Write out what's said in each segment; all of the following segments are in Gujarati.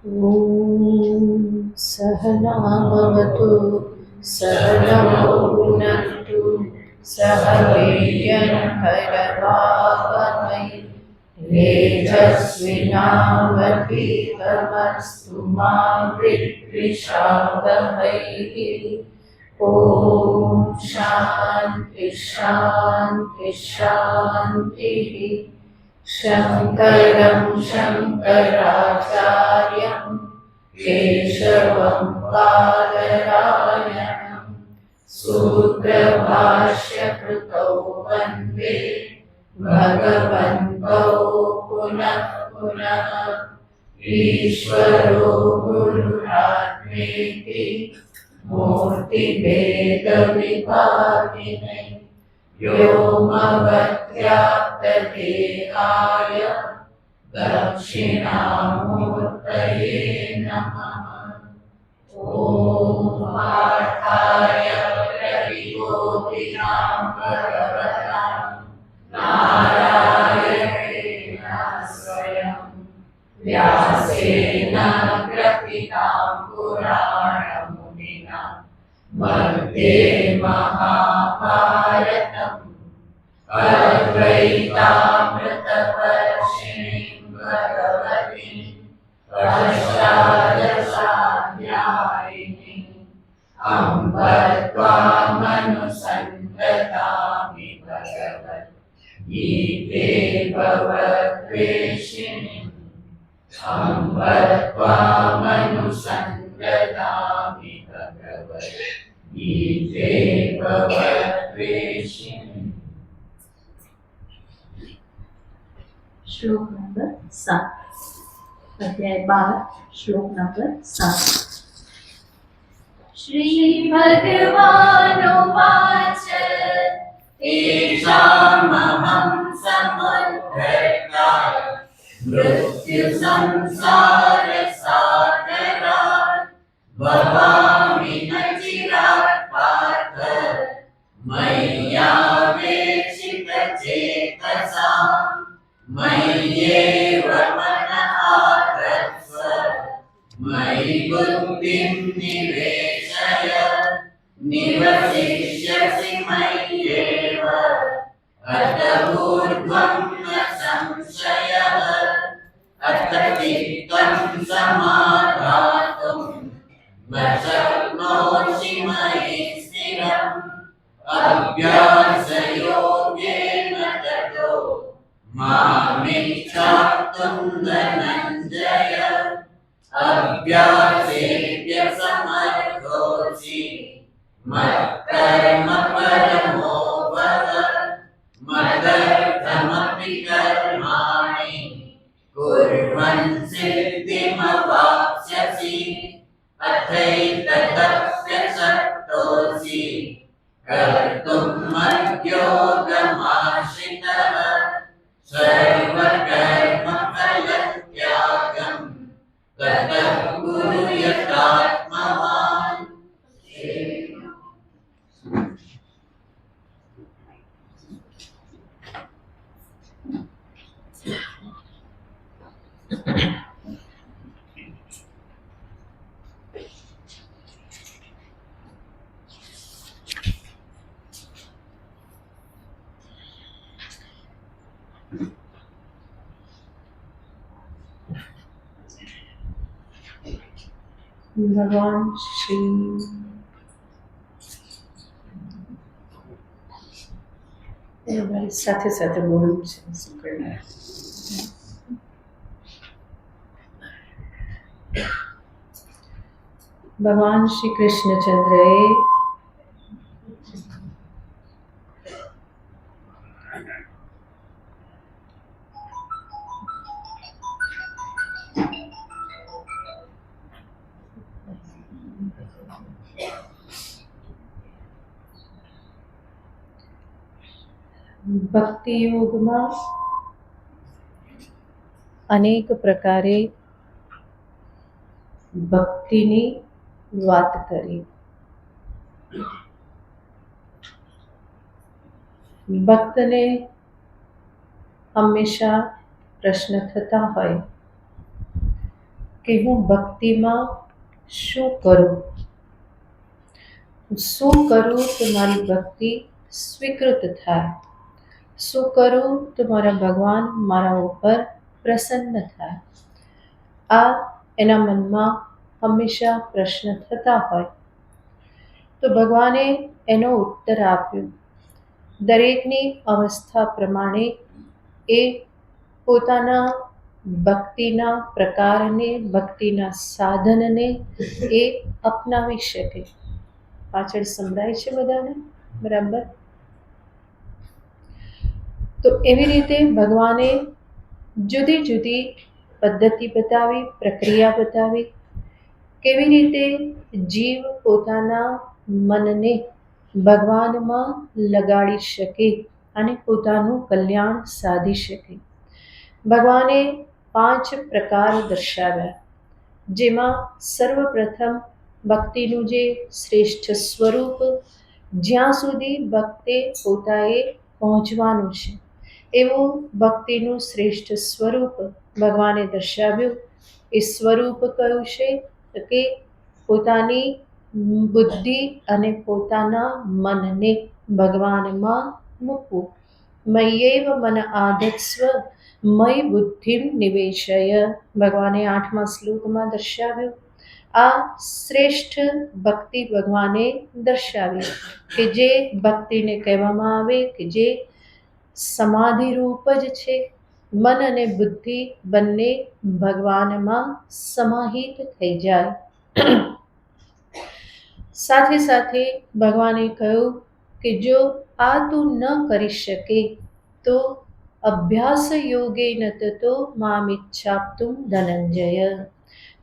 ॐ सहनावतु सहनौ भुनक्तु सह वीर्यङ्करवावहै तेजस्विनावधीतमस्तु मा विद्विषावहै। ॐ शान्ति शान्ति शान्तिः। शङ्करं शङ्कराचार्यं केशवं बादरायणं सूत्रभाष्यकृतौ वन्दे भगवन्तौ पुनः पुनः। ईश्वरो गुरुरात्मेति मूर्तिभेदविभागिने व्योमवद्व्याप्तदेहाय दक्षिणामूर्तये नमः। ॐ पार्थाय प्रतिबोधितां भगवतां नारायणेन स्वयं व्यासेन ग्रथितां पुराणमुनिना मध्ये महाभारतम् अद्वैतामृतवर्षिणीं भगवतीं अष्टादशाध्यायिनीम् अम्ब त्वामनुसन्ततामि भगवद्गीते भवद्वेषिणीम् अम्ब त्वामनुसन्ततामि भगवद्गीते भवद्वेषिणीम्। श्लोक नंबर 7, अध्याय 12, श्लोक नंबर 7। श्री भगवानुवाच तेषामहं समुद्धर्ता मृत्युसंसारसागरात् भवामि न चिरात् पार्थ मय्यावेशितचेतसाम् मय्येव मनः धत्स्व मयि बुद्धिं निवेशय निवसिष्यसि मय्येव अत ऊर्ध्वं न संशयः। अथ चित्तं समाधातुं न शक्नोषि मयि स्थिरम् अभ्यासयोगेन ततो मामिच्छाप्तुं धनञ्जय। अभ्यासेभ्यसमर्थोऽसि मत्कर्म परमो भव। मदर्थमपि कर्माणि कुर्वन् सिद्धिमवाप्स्यसि। अथैतदप्यशक्तोऽसि कर्तुं मद्योगमाश्रितः। सर्वकर्मफलत्यागं ततः कुरु यथात्मवान्। भगवान श्री साथे साथे बोलવું છે શું કરવું। ભગવાન શ્રી કૃષ્ણચંદ્રએ ભક્તિ યોગમાં અનેક પ્રકારે ભક્તિની વાત કરી। ભક્તને હંમેશા પ્રશ્ન થતા હોય કે હું ભક્તિમાં શું કરું, શું કરું તો મારી ભક્તિ સ્વીકૃત થાય, શું કરું તો મારા ભગવાન મારા ઉપર પ્રસન્ન થાય. આ એના મનમાં હંમેશા પ્રશ્ન થતા હોય. તો ભગવાને એનો ઉત્તર આપ્યો. દરેકની અવસ્થા પ્રમાણે એ પોતાના ભક્તિના પ્રકારને, ભક્તિના સાધનને એ અપનાવી શકે. પાછળ સંભળાય છે બધાને બરાબર? તો એવી રીતે ભગવાને જુદી જુદી પદ્ધતિ બતાવી, પ્રક્રિયા બતાવી, કેવી રીતે જીવ પોતાના મનને ભગવાનમાં લગાડી શકે અને પોતાનું કલ્યાણ સાધી શકે. ભગવાને 5 પ્રકાર દર્શાવ્યા, જેમાં સર્વપ્રથમ ભક્તિનું જે શ્રેષ્ઠ સ્વરૂપ, જ્યાં સુધી ભક્તે પોતાએ પહોંચવાનું છે એવું ભક્તિનું શ્રેષ્ઠ સ્વરૂપ ભગવાને દર્શાવ્યું. એ સ્વરૂપ કયું છે? તો કે પોતાની બુદ્ધિ અને પોતાના મનને ભગવાનમાં મૂકવું. મય્યેવ મન આધત્સ્વ મયી બુદ્ધિમ નિવેશય, ભગવાને 8મા શ્લોકમાં દર્શાવ્યું. આ શ્રેષ્ઠ ભક્તિ ભગવાને દર્શાવી કે જે ભક્તિને કહેવામાં આવે કે જે સમાધિ રૂપ જ છે. મન અને બુદ્ધિ બંને ભગવાનમાં સમાહિત થઈ જાય. સાથે સાથે ભગવાને કહ્યું કે જો આ તું ન કરી શકે તો અભ્યાસ યોગેન તતો મામિચ્છાપ્તુમ ધનંજય,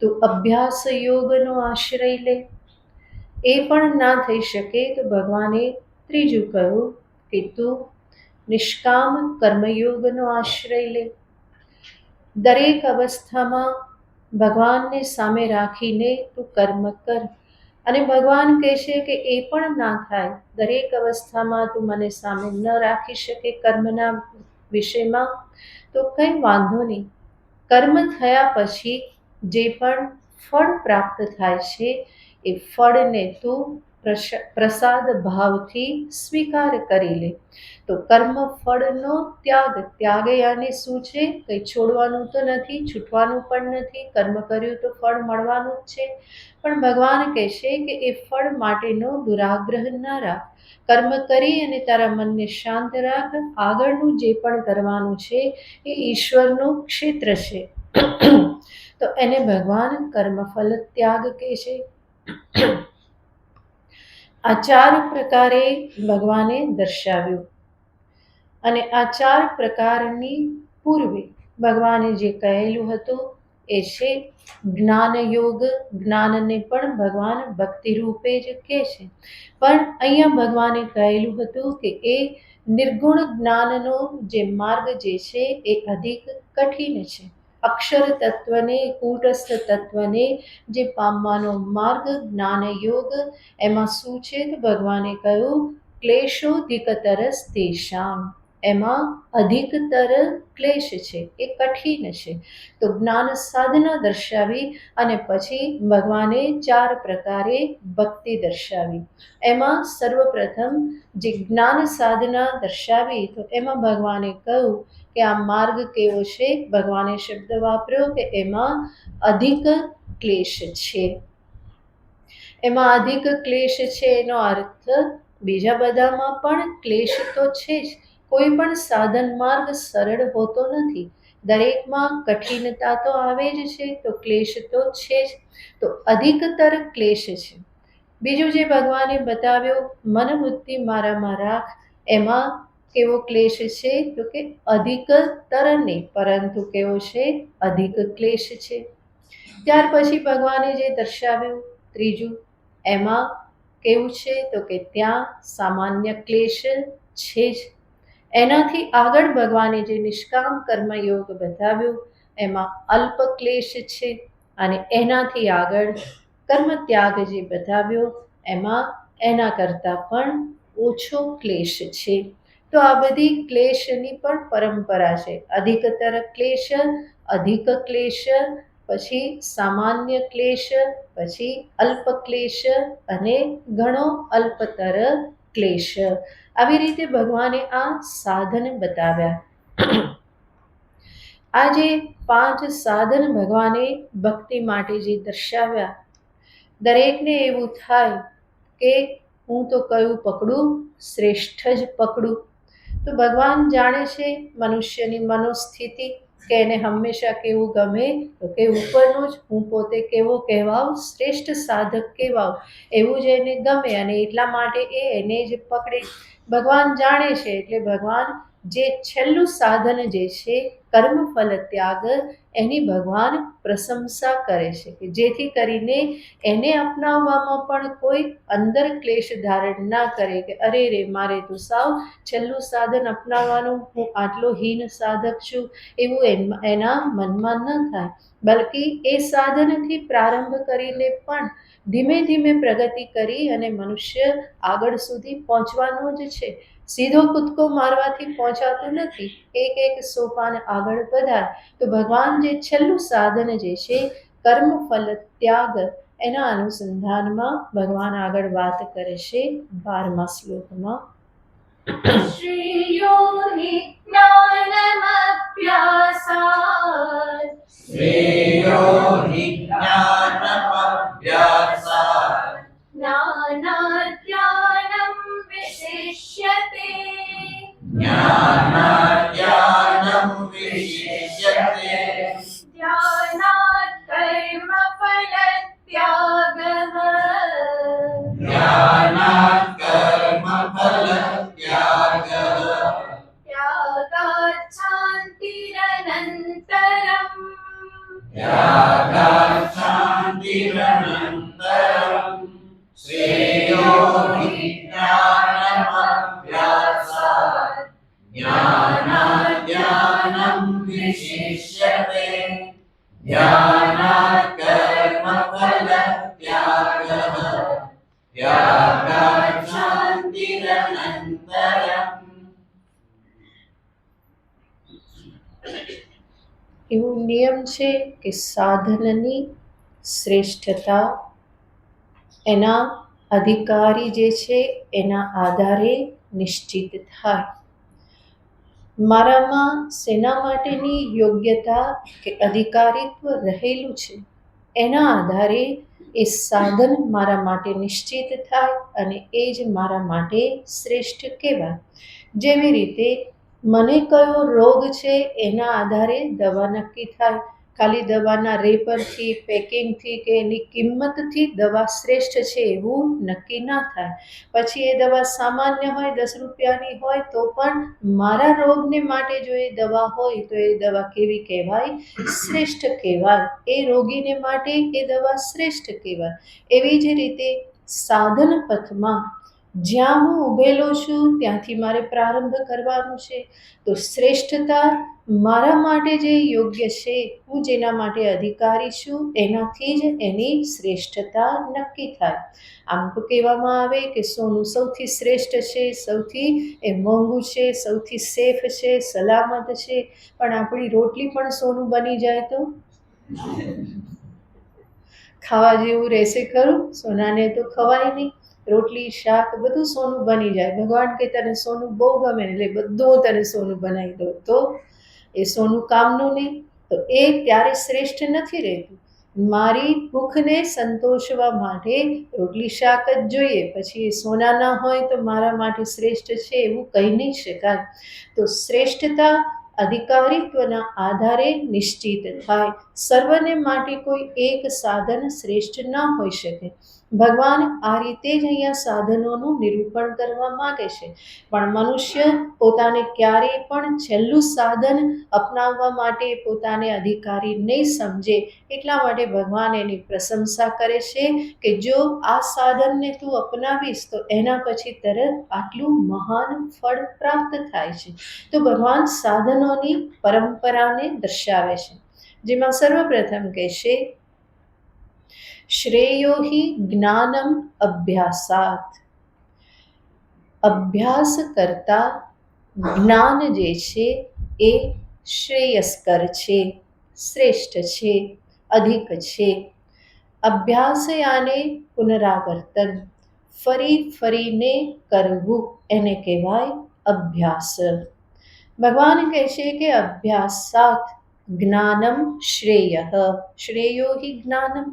તું અભ્યાસ યોગનો આશ્રય લે. એ પણ ના થઈ શકે તો ભગવાને ત્રીજું કહ્યું કે તું નિષ્કામ કર્મયોગનો આશ્રય લે. દરેક અવસ્થામાં ભગવાનને સામે રાખીને તું કર્મ કર. અને ભગવાન કહેશે કે એ પણ ના થાય, દરેક અવસ્થામાં તું મને સામે ન રાખી શકે કર્મના વિષયમાં, તો કંઈ વાંધો નહીં. કર્મ થયા પછી જે પણ ફળ પ્રાપ્ત થાય છે એ ફળને તું પ્રસાદ ભાવથી સ્વીકાર કરી લે. તો કર્મ ફળનો ત્યાગ, ત્યાગ યાને શું છે? કંઈ છોડવાનું તો નથી, છૂટવાનું પણ નથી. કર્મ કર્યું તો ફળ મળવાનું જ છે. પણ ભગવાન કહેશે કે એ ફળ માટેનો દુરાગ્રહ ન રાખ. કર્મ કરી અને તારા મનને શાંત રાખ. આગળનું જે પણ કરવાનું છે એ ઈશ્વરનું ક્ષેત્ર છે. તો એને ભગવાન કર્મફલ ત્યાગ કહે છે. આ 4 પ્રકારે ભગવાને દર્શાવ્યું. અને આ 4 પ્રકારની પૂર્વે ભગવાને જે કહેલું હતું એ છે જ્ઞાન યોગ. જ્ઞાનને પણ ભગવાન ભક્તિ રૂપે જ કહે છે. પણ અહીંયા ભગવાને કહેલું હતું કે એ નિર્ગુણ જ્ઞાનનો જે માર્ગ જે છે એ અધિક કઠિન છે. અક્ષર તત્વને, કૂટસ્થ તત્વને જે પામવાનો માર્ગ જ્ઞાન યોગ, એમાં શું છે? તો ભગવાને કહ્યું ક્લેશોધિકતરસ તેષામ, એમાં અધિકતર ક્લેશ છે, એ કઠિન છે. તો જ્ઞાન સાધના દર્શાવી અને પછી ભગવાને 4 પ્રકારે ભક્તિ દર્શાવી. એમાં સર્વપ્રથમ જે જ્ઞાન સાધના દર્શાવી તો એમાં ભગવાને કહ્યું કે આ માર્ગ કેવો છે? ભગવાને શબ્દ વાપર્યો કે એમાં અધિક ક્લેશ છે. એમાં અધિક ક્લેશ છે એનો અર્થ બીજા બધામાં પણ ક્લેશ તો છે જ. કોઈ પણ સાધન માર્ગ સરળ હોતો નથી, દરેકમાં કઠિનતા તો આવે જ છે, તો ક્લેશ તો છે જ. તો અધિકતર ક્લેશ છે. બીજું જે ભગવાને બતાવ્યો મન બુદ્ધિ મારામાં રાખ, એમાં કેવો ક્લેશ છે? તો કે અધિકતર નહીં, પરંતુ કેવો છે? અધિક ક્લેશ છે. ત્યાર પછી ભગવાને જે દર્શાવ્યું ત્રીજું, એમાં કેવું છે? તો કે ત્યાં સામાન્ય ક્લેશ છે જ. એનાથી આગળ ભગવાને જે નિષ્કામ કર્મયોગ બતાવ્યું એમાં અલ્પ ક્લેશ છે. અને એનાથી આગળ કર્મ ત્યાગ જે બતાવ્યો એમાં એના કરતાં પણ ઓછો ક્લેશ છે. તો આ બધી ક્લેશની પણ પરંપરા છે. અધિકતર ક્લેશ, અધિક ક્લેશ, પછી સામાન્ય ક્લેશ, પછી અલ્પ ક્લેશ અને ઘણો અલ્પતર ક્લેશ. આવી રીતે ભગવાને આ સાધન બતાવ્યા. આ જે 5 સાધન ભગવાને ભક્તિ માટે જે દર્શાવ્યા, દરેકને એવું થાય કે હું તો કયું પકડું, શ્રેષ્ઠ જ પકડું. તો ભગવાન જાણે છે મનુષ્યની મનોસ્થિતિ, કે એને હંમેશા કેવું ગમે, તો કે ઉપરનું જ, હું પોતે કેવો કહેવાઉં, શ્રેષ્ઠ સાધક કહેવાઉં, એવું જ એને ગમે અને એટલા માટે એને જ પકડે. ભગવાન જાણે છે એટલે ભગવાન જે છેલ્લું સાધન જે છે કર્મફલ ત્યાગ, એની ભગવાન પ્રશંસા કરે છે કે જેથી કરીને એને અપનાવવામાં પણ કોઈ અંદર ક્લેશ ધારણ ના કરે કે અરે રે મારે તો સાવ છેલ્લું સાધન અપનાવવાનું, હું આટલો હીન સાધક છું, એવું એના મનમાં ન થાય. બલ્કિ એ સાધનથી પ્રારંભ કરીને પણ ધીમે ધીમે પ્રગતિ કરી અને મનુષ્ય આગળ સુધી પહોંચવાનો જ છે. સીધો કૂદકો મારવાથી પહોંચાતું નથી, એક એક સોપાન આગળ વધાય. તો ભગવાન જે છેલ્લું સાધન જે છે કર્મફલ ત્યાગ, એના અનુસંધાનમાં ભગવાન આગળ વાત કરે છે 12મા શ્લોકમાં. श्रेयो हि ज्ञानमभ्यासात् श्रेयो हि ज्ञानमभ्यासात् ज्ञानाज्ञानं विशिष्यते ज्ञानाज्ञानं विशिष्यते ध्यानात् कर्मफलत्यागः ज्ञानात् कर्मफलत्यागः त्यागात् शान्तिरनन्तरम् त्यागात् शान्तिरनन्तरम् श्रेयो हि ज्ञानमभ्यासात् ज्ञानाज्ञानं विशिष्यते ध्यानात् कर्मफलत्यागः त्यागात् शान्तिरनन्तरम्. એવો નિયમ છે કે સાધનની શ્રેષ્ઠતા એના અધિકારી જે છે એના આધારે નિશ્ચિત થાય. મારામાં શેના માટેની યોગ્યતા કે અધિકારીત્વ રહેલું છે એના આધારે એ સાધન મારા માટે નિશ્ચિત થાય અને એ જ મારા માટે શ્રેષ્ઠ કહેવાય. જેવી રીતે મને કયો રોગ છે એના આધારે દવા નક્કી થાય. ખાલી દવાના રેપરથી, પેકિંગથી કે એની કિંમતથી દવા શ્રેષ્ઠ છે એવું નક્કી ના થાય. પછી એ દવા સામાન્ય હોય, 10 રૂપિયાની હોય તો પણ મારા રોગને માટે જો એ દવા હોય તો એ દવા કેવી કહેવાય? શ્રેષ્ઠ કહેવાય. એ રોગીને માટે એ દવા શ્રેષ્ઠ કહેવાય. એવી જ રીતે સાધન પથમાં જ્યાં હું ઊભેલો છું ત્યાંથી મારે પ્રારંભ કરવાનો છે. તો શ્રેષ્ઠતા મારા માટે જે યોગ્ય છે, હું જેના માટે અધિકારી છું એનાથી જ એની શ્રેષ્ઠતા નક્કી થાય. આમ તો કહેવામાં આવે કે સોનું સૌથી શ્રેષ્ઠ છે, સૌથી એ મોંઘું છે, સૌથી સેફ છે, સલામત છે. પણ આપણી રોટલી પણ સોનું બની જાય તો ખાવા જેવું રહેશે ખરું? સોનાને તો ખવાય નહીં. રોટલી, શાક બધું સોનું બની જાય. ભગવાન કે તને સોનું બહુ ગમે એટલે બધું તને સોનું બનાવી દો, તો એ સોનું કામનું નહીં. તો એ ત્યારે શ્રેષ્ઠ નથી રહેતું. મારી ભૂખને સંતોષવા માટે રોટલી શાક જ જોઈએ, પછી એ સોના ના હોય તો મારા માટે શ્રેષ્ઠ છે એવું કહી નહીં શકાય. તો શ્રેષ્ઠતા અધિકારીત્વના આધારે નિશ્ચિત થાય. સર્વને માટે કોઈ એક સાધન શ્રેષ્ઠ ના હોઈ શકે. ભગવાન આ રીતે જ અહીંયા સાધનોનું નિરૂપણ કરવા માંગે છે. પણ મનુષ્ય પોતાને ક્યારેય પણ છેલ્લું સાધન અપનાવવા માટે પોતાને અધિકારી નહીં સમજે. એટલા માટે ભગવાન એની પ્રશંસા કરે છે કે જો આ સાધનને તું અપનાવીશ તો એના પછી તરત આટલું મહાન ફળ પ્રાપ્ત થાય છે. તો ભગવાન સાધનોની પરંપરાને દર્શાવે છે, જેમાં સર્વપ્રથમ કહેશે શ્રેયો હિ જ્ઞાનમ અભ્યાસાત. અભ્યાસ કરતા જ્ઞાન જે છે એ શ્રેયસ્કર છે, શ્રેષ્ઠ છે. અધિક છે. અભ્યાસયાને પુનરાવર્તન, ફરી ફરીને કરવું એને કહેવાય અભ્યાસ. ભગવાન કહે છે કે અભ્યાસાત જ્ઞાનમ શ્રેયઃ, શ્રેયો હિ જ્ઞાનમ,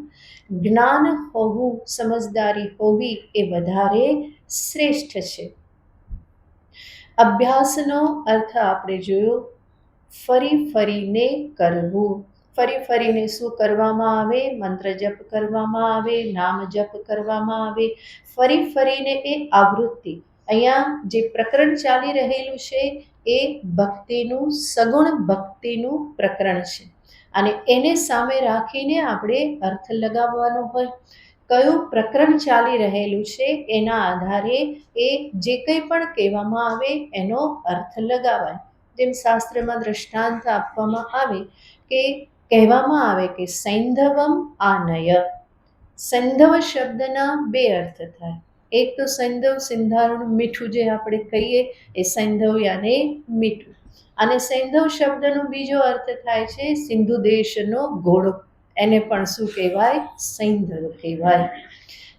જ્ઞાન હોવું, સમજદારી હોવી એ વધારે શ્રેષ્ઠ છે. અભ્યાસનો અર્થ આપણે જોયો, ફરી ફરીને કરવું. ફરી ફરીને શું કરવામાં આવે? મંત્ર જપ કરવામાં આવે, નામ જપ કરવામાં આવે. ફરી ફરીને એ આવૃત્તિ. અહીંયા જે પ્રકરણ ચાલી રહેલું છે એ ભક્તિનું, સગુણ ભક્તિનું પ્રકરણ છે અને એને સામે રાખીને આપણે અર્થ લગાવવાનો હોય. કયું પ્રકરણ ચાલી રહેલું છે એના આધારે એ જે કંઈ પણ કહેવામાં આવે એનો અર્થ લગાવાય. જેમ શાસ્ત્રમાં દ્રષ્ટાંત આપવામાં આવે કે કહેવામાં આવે કે સૈંધવમ આનય. સૈંધવ શબ્દના બે અર્થ થાય. એક તો સૈંધવ, સિંધારણું મીઠું જે આપણે કહીએ એ સૈંધવ યાને મીઠું. અને સૈંધવ શબ્દનો બીજો અર્થ થાય છે સિંધુ દેશનો ઘોડો, એને પણ શું કહેવાય? સૈંધવ કહેવાય.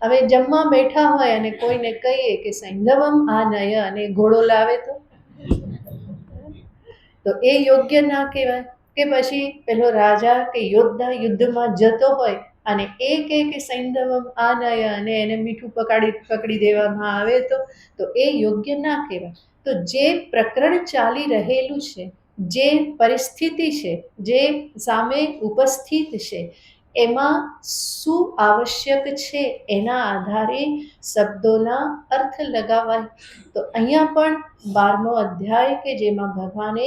હવે જમવા બેઠા હોય અને કોઈને કહીએ કે સૈંધવમ આનય અને ઘોડો લાવે તો એ યોગ્ય ના કહેવાય. કે પછી પેલો રાજા કે યોદ્ધા યુદ્ધમાં જતો હોય અને એ કહે કે સૈંધવમ આનય અને એને મીઠું પકડી દેવામાં આવે તો એ યોગ્ય ના કહેવાય. તો જે પ્રકરણ ચાલી રહેલું છે, જે પરિસ્થિતિ છે, જે સામે ઉપસ્થિત છે, એમાં શું આવશ્યક છે એના આધારે શબ્દોના અર્થ લગાવાય. તો અહીંયા પણ 12મો અધ્યાય કે જેમાં ભગવાને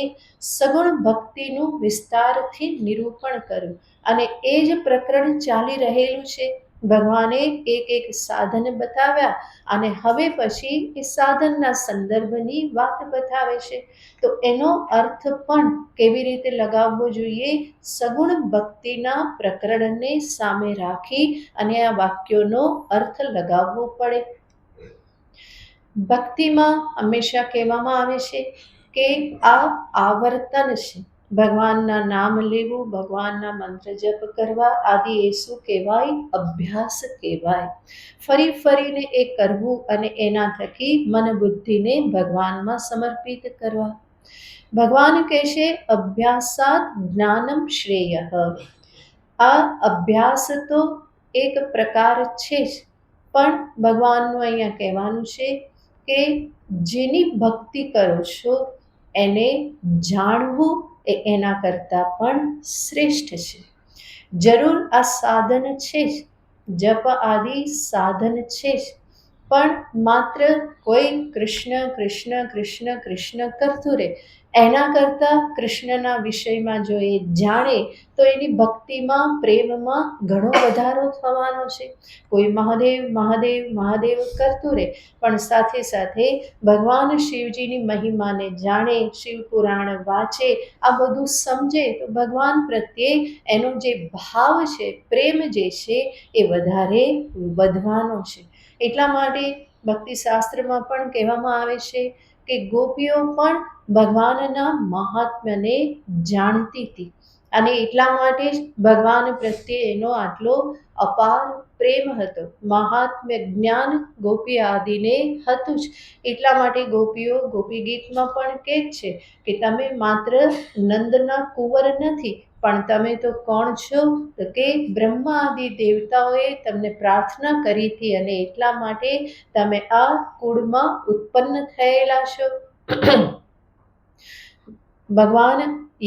સગુણ ભક્તિનું વિસ્તારથી નિરૂપણ કર્યું અને એ જ પ્રકરણ ચાલી રહેલું છે. ભગવાને એક એક સાધન બતાવ્યા અને હવે પછી એ સાધનના સંદર્ભની વાત બતાવે છે. તો એનો અર્થ પણ કેવી રીતે લગાવવો જોઈએ? સગુણ ભક્તિના પ્રકરણને સામે રાખી અને આ વાક્યોનો અર્થ લગાવવો પડે. ભક્તિમાં હંમેશા કહેવામાં આવે છે કે આ આવર્તન છે. ભગવાનના નામ લેવું, ભગવાનના મંત્ર જપ કરવા આદિ એ શું કહેવાય? અભ્યાસ કહેવાય. ફરી ફરીને એ કરવું અને એના થકી મન બુદ્ધિને ભગવાનમાં સમર્પિત કરવા. ભગવાન કહે છે અભ્યાસાત જ્ઞાનમ શ્રેયઃ. આ અભ્યાસ તો એક પ્રકાર છે જ, પણ ભગવાનનું અહીંયા કહેવાનું છે કે જેની ભક્તિ કરો છો એને જાણવું એ એના કરતાં પણ શ્રેષ્ઠ છે. જરૂર આ સાધન છે જ, જપ આદિ સાધન છે જ, પણ માત્ર કોઈ કૃષ્ણ કૃષ્ણ કૃષ્ણ કૃષ્ણ કરતું રહે એના કરતાં કૃષ્ણના વિષયમાં જો એ જાણે તો એની ભક્તિમાં, પ્રેમમાં ઘણો વધારો થવાનો છે. કોઈ મહાદેવ મહાદેવ મહાદેવ કરતું રહે પણ સાથે સાથે ભગવાન શિવજીની મહિમાને જાણે, શિવ પુરાણ વાંચે, આ બધું સમજે તો ભગવાન પ્રત્યે એનો જે ભાવ છે, પ્રેમ જે છે એ વધારે વધવાનો છે. એટલા માટે ભક્તિશાસ્ત્રમાં પણ કહેવામાં આવે છે કે ગોપીઓ પણ ભગવાનના મહાત્મ્યને જાણતી હતી અને એટલા માટે જ ભગવાન પ્રત્યે એનો આટલો અપાર પ્રેમ હતો. મહાત્મ્ય જ્ઞાન ગોપી આદિને હતું જ. એટલા માટે ગોપીઓ ગોપી ગીતમાં પણ કહે છે કે તમે માત્ર નંદના કુંવર નથી, પણ તમે તો કોણ છો? તો કે બ્રહ્મા આદિ દેવતાઓએ તમને પ્રાર્થના કરી હતી અને એટલા માટે તમે આ કુળમાં ઉત્પન્ન થયેલા છો. ભગવાન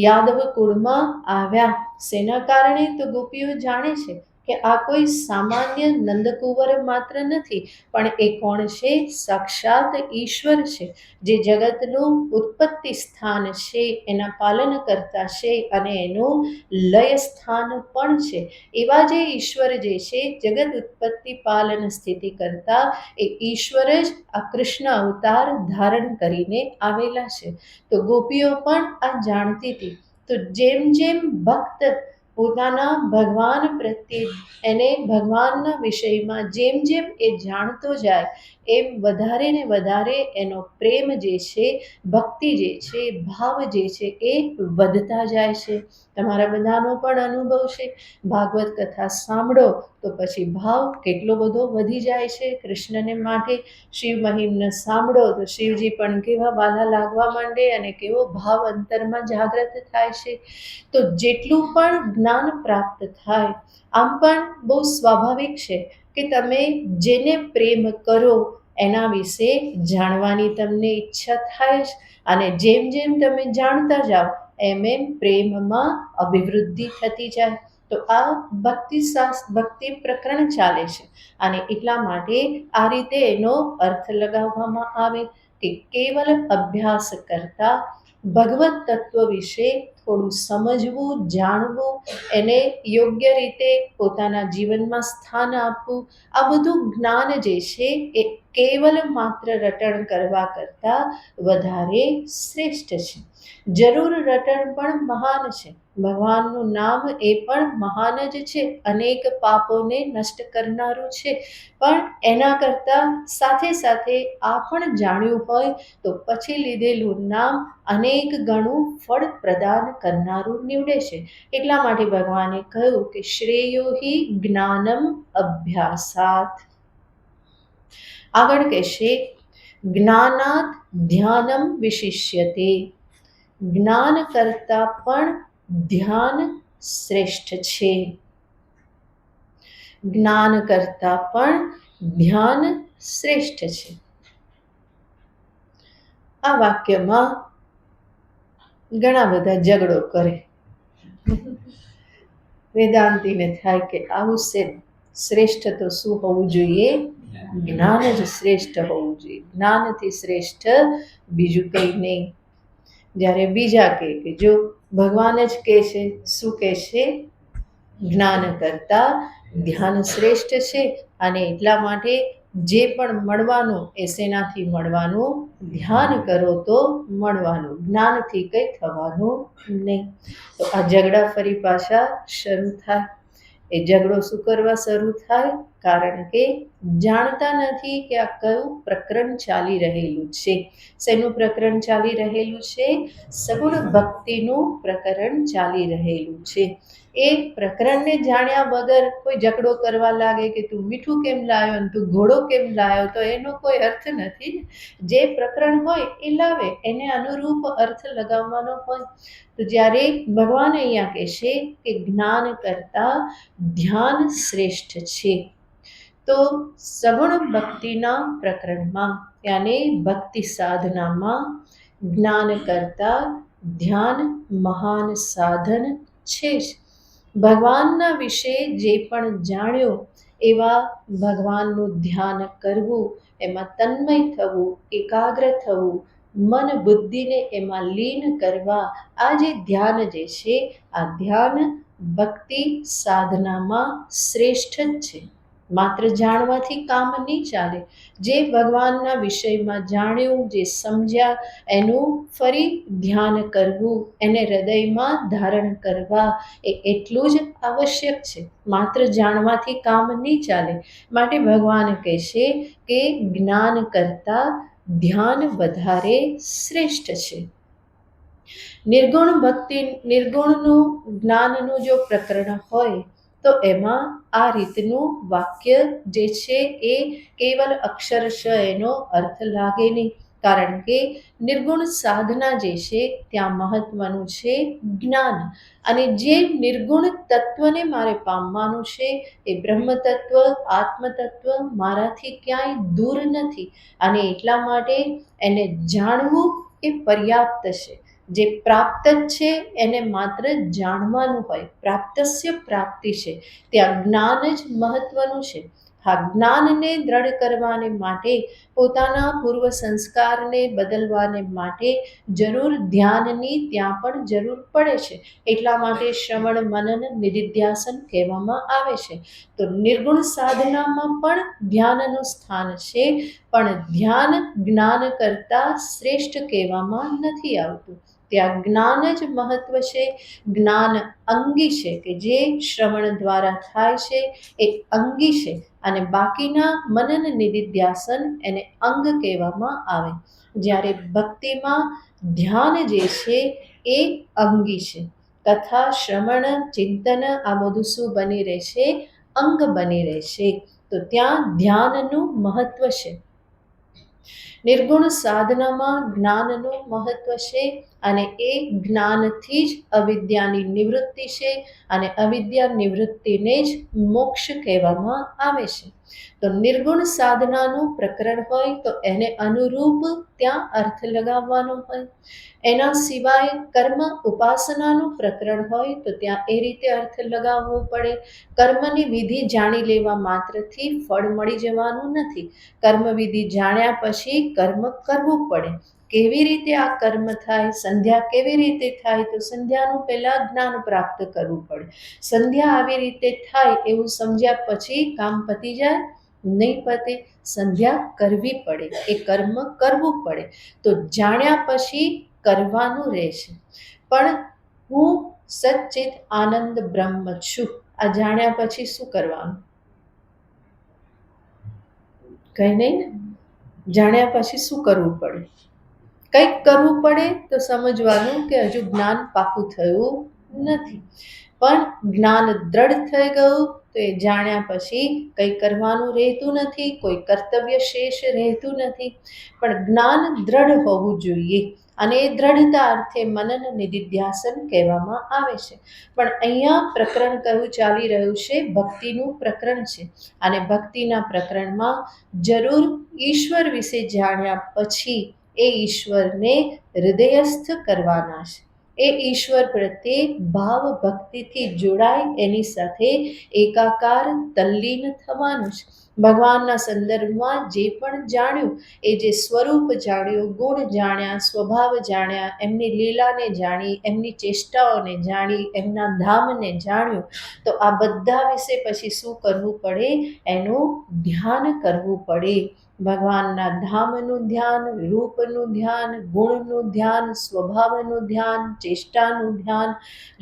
યાદવ કુળમાં આવ્યા શેના કારણે? તો ગોપીઓ જાણે છે કે આ કોઈ સામાન્ય નંદકુંવર માત્ર નથી, પણ એ કોણ છે? સાક્ષાત ઈશ્વર છે, જે જગતનું ઉત્પત્તિ સ્થાન છે, એના પાલન કરતા છે અને એનું લય સ્થાન પણ છે. એવા જે ઈશ્વર જે છે, જગત ઉત્પત્તિ પાલન સ્થિતિ કરતા એ ઈશ્વર જ આ કૃષ્ણ અવતાર ધારણ કરીને આવેલા છે. તો ગોપીઓ પણ આ જાણતી હતી. તો જેમ જેમ ભક્ત પોતાના ભગવાન પ્રત્યે એને ભગવાનના વિષયમાં જેમ જેમ એ જાણતો જાય એમ વધારે ને વધારે એનો પ્રેમ જે છે, ભક્તિ જે છે, ભાવ જે છે એ વધતા જાય છે. તમારા બધાનો પણ અનુભવ છે. ભાગવત કથા સાંભળો તો પછી ભાવ કેટલો બધો વધી જાય છે કૃષ્ણને માટે. શિવ મહિમ્ન સાંભળો તો શિવજી પણ કેવા વાલા લાગવા માંડે અને કેવો ભાવ અંતરમાં જાગૃત થાય છે. તો જેટલું પણ જ્ઞાન પ્રાપ્ત થાય, આમ પણ બહુ સ્વાભાવિક છે કે તમે જેને પ્રેમ કરો એના વિશે જાણવાની તમને ઈચ્છા થાય જ, અને જેમ જેમ તમે જાણતા જાઓ એમ એમ પ્રેમમાં અભિવૃદ્ધિ થતી જાય. તો આ ભક્તિ પ્રકરણ ચાલે છે, અને એટલા માટે આ રીતે એનો અર્થ લગાવવામાં આવે કે કેવલ અભ્યાસ કરતા ભગવત તત્વ વિશે થોડું સમજવું, જાણવું, એને યોગ્ય રીતે પોતાના જીવનમાં સ્થાન આપવું, આ બધું જ્ઞાન જે છે એ કેવલ માત્ર રટણ કરવા કરતાં વધારે શ્રેષ્ઠ છે. જરૂર રટણ પણ મહાન છે. ભગવાનનું નામ એ પણ મહાન જ છે, અનેક પાપોને નષ્ટ કરનારું છે. પણ એના કરતાં સાથે સાથે આ પણ જાણ્યું હોય તો પછી લીધેલું નામ અનેક ગણું ફળ પ્રદાન કરનારું નીવડે છે. એટલા માટે ભગવાને કહ્યું કે શ્રેયો હિ જ્ઞાનમ અભ્યાસાત. આગળ કહેશે જ્ઞાનાત ધ્યાનમ વિશિષ્યતે. જ્ઞાન કરતાં પણ ધ્યાન શ્રેષ્ઠ છે. જ્ઞાન કરતાં પણ ધ્યાન શ્રેષ્ઠ છે. આ વાક્યમાં ઘણા બધા ઝઘડો કરે. વેદાંતીને થાય કે આવું શ્રેષ્ઠ તો શું હોવું જોઈએ? જ્ઞાન જ શ્રેષ્ઠ હોવું જોઈએ. જ્ઞાનથી શ્રેષ્ઠ બીજું કંઈ નહીં. જ્યારે બીજા કહે કે જો ભગવાન જ કહે છે, શું કહે છે? જ્ઞાન કરતાં ધ્યાન શ્રેષ્ઠ છે, અને એટલા માટે જે પણ મળવાનું એ શેનાથી મળવાનું? ધ્યાન કરો તો મળવાનું, જ્ઞાનથી કંઈ થવાનું નહીં. તો આ ઝઘડા ફરી પાછા શરૂ થાય. એ ઝઘડો શું કરવા શરૂ થાય? કારણ કે જાણતા નથી કે આ કયું પ્રકરણ ચાલી રહેલું છે. શેનું પ્રકરણ ચાલી રહેલું છે? સગુણ ભક્તિનું પ્રકરણ ચાલી રહેલું છે. એ પ્રકરણને જાણ્યા વગર કોઈ ઝઘડો કરવા લાગે કે તું મીઠું કેમ લાવ્યો અને તું ઘોડો કેમ લાવ્યો, તો એનો કોઈ અર્થ નથી. જે પ્રકરણ હોય એ લાવે, એને અનુરૂપ અર્થ લગાવવાનો હોય. તો જ્યારે ભગવાન અહીંયા કહેશે કે જ્ઞાન કરતાં ધ્યાન શ્રેષ્ઠ છે, તો સગુણ ભક્તિના પ્રકરણમાં યાને ભક્તિ સાધનામાં જ્ઞાન કરતાં ધ્યાન મહાન સાધન છે જ. ભગવાનના વિશે જે પણ જાણ્યો એવા ભગવાનનું ધ્યાન કરવું, એમાં તન્મય થવું, એકાગ્ર થવું, મન બુદ્ધિને એમાં લીન કરવા, આ જે ધ્યાન જે છે આ ધ્યાન ભક્તિ સાધનામાં શ્રેષ્ઠ જ છે. માત્ર જાણવાથી કામ નહીં ચાલે. જે ભગવાનના વિષયમાં જાણ્યું, જે સમજ્યા, એનું ફરી ધ્યાન કરવું, એને હૃદયમાં ધારણ કરવા, એ એટલું જ આવશ્યક છે. માત્ર જાણવાથી કામ નહીં ચાલે. માટે ભગવાન કહેશે કે જ્ઞાન કરતાં ધ્યાન વધારે શ્રેષ્ઠ છે. નિર્ગુણ ભક્તિ, નિર્ગુણનું જ્ઞાનનું જો પ્રકરણ હોય તો એમાં આ રીતનું વાક્ય જે છે એ કેવલ અક્ષરશ એનો અર્થ લાગે નહીં. કારણ કે નિર્ગુણ સાધના જે છે ત્યાં મહત્વનું છે જ્ઞાન. અને જે નિર્ગુણ તત્વને મારે પામવાનું છે એ બ્રહ્મ તત્વ, આત્મ તત્વ મારાથી ક્યાંય દૂર નથી. અને એટલા માટે એને જાણવું એ પર્યાપ્ત છે. જે પ્રાપ્ત જ છે એને માત્ર જાણવાનું હોય. પ્રાપ્તસ્ય પ્રાપ્તિ છે, ત્યાં જ્ઞાન જ મહત્વનું છે. હા, જ્ઞાનને દ્રઢ કરવાને માટે, પોતાના પૂર્વ સંસ્કારને બદલવાને માટે જરૂર ધ્યાનની ત્યાં પણ જરૂર પડે છે. એટલા માટે શ્રવણ, મનન, નિધિધ્યાસન કહેવામાં આવે છે. તો નિર્ગુણ સાધનામાં પણ ધ્યાનનું સ્થાન છે, પણ ધ્યાન જ્ઞાન કરતાં શ્રેષ્ઠ કહેવામાં નથી આવતું. ત્યાં જ્ઞાન જ મહત્વ છે. જ્ઞાન અંગી છે કે જે શ્રવણ દ્વારા થાય છે એ અંગી છે, અને બાકીના મનન નિધિધ્યાસન એને અંગ કહેવામાં આવે. જ્યારે ભક્તિમાં ધ્યાન જે છે એ અંગી છે. કથા શ્રવણ ચિંતન આ બધું શું બની રહેશે? અંગ બની રહેશે. તો ત્યાં ધ્યાનનું મહત્વ છે. નિર્ગુણ સાધનામાં જ્ઞાનનું મહત્વ છે, અને એ જ્ઞાનથી જ અવિદ્યાની નિવૃત્તિ છે, અને અવિદ્યા નિવૃત્તિને જ મોક્ષ કહેવામાં આવે છે. તો નિર્ગુણ સાધનાનું પ્રકરણ હોય તો એને અનુરૂપ ત્યાં અર્થ લગાવવાનો હોય. એના સિવાય કર્મ ઉપાસનાનું પ્રકરણ હોય તો ત્યાં એ રીતે અર્થ લગાવવો પડે. કર્મની વિધિ જાણી લેવા માત્રથી ફળ મળી જવાનું નથી. કર્મવિધિ જાણ્યા પછી કર્મ કરવું પડે. કેવી રીતે આ કર્મ થાય? સંધ્યા કેવી રીતે થાય? તો સંધ્યાનું પહેલાં જ્ઞાન પ્રાપ્ત કરવું પડે. સંધ્યા આવી રીતે થાય એવું સમજ્યા પછી કામ પતી જાય? નહીં પતે. સંધ્યા કરવી પડે, એ કર્મ કરવું પડે. તો જાણ્યા પછી કરવાનું રહેશે. પણ હું સચ્ચિત આનંદ બ્રહ્મ છું, આ જાણ્યા પછી શું કરવાનું? કંઈ નહીં ને. જાણ્યા પછી શું કરવું પડે? કંઈક કરવું પડે. તો સમજવાનું કે હજુ જ્ઞાન પાકું થયું નથી, પણ જ્ઞાન દ્રઢ થઈ ગયું તો એ જાણ્યા પછી કંઈ કરવાનું રહેતું નથી, કોઈ કર્તવ્ય શેષ રહેતું નથી. પણ જ્ઞાન દ્રઢ હોવું જોઈએ, અને એ દ્રઢતા અર્થે મનન નિધિધ્યાસન કહેવામાં આવે છે. પણ અહીંયા પ્રકરણ કયું ચાલી રહ્યું છે? ભક્તિનું પ્રકરણ છે. અને ભક્તિના પ્રકરણમાં જરૂર ઈશ્વર વિશે જાણ્યા પછી એ ઈશ્વરને હૃદયસ્થ કરવાના છે. એ ઈશ્વર પ્રત્યે ભાવ ભક્તિથી જોડાય, એની સાથે એકાકાર તલ્લીન થવાનું છે. ભગવાનના સંદર્ભમાં જે પણ જાણ્યું, એ જે સ્વરૂપ જાણ્યું, ગુણ જાણ્યા, સ્વભાવ જાણ્યા, એમની લીલાને જાણી, એમની ચેષ્ટાઓને જાણી, એમના ધામને જાણ્યું, તો આ બધા વિશે પછી શું કરવું પડે? એનું ધ્યાન કરવું પડે. ભગવાનના ધામનું ધ્યાન, રૂપનું ધ્યાન, ગુણનું ધ્યાન, સ્વભાવનું ધ્યાન, ચેષ્ટાનું ધ્યાન,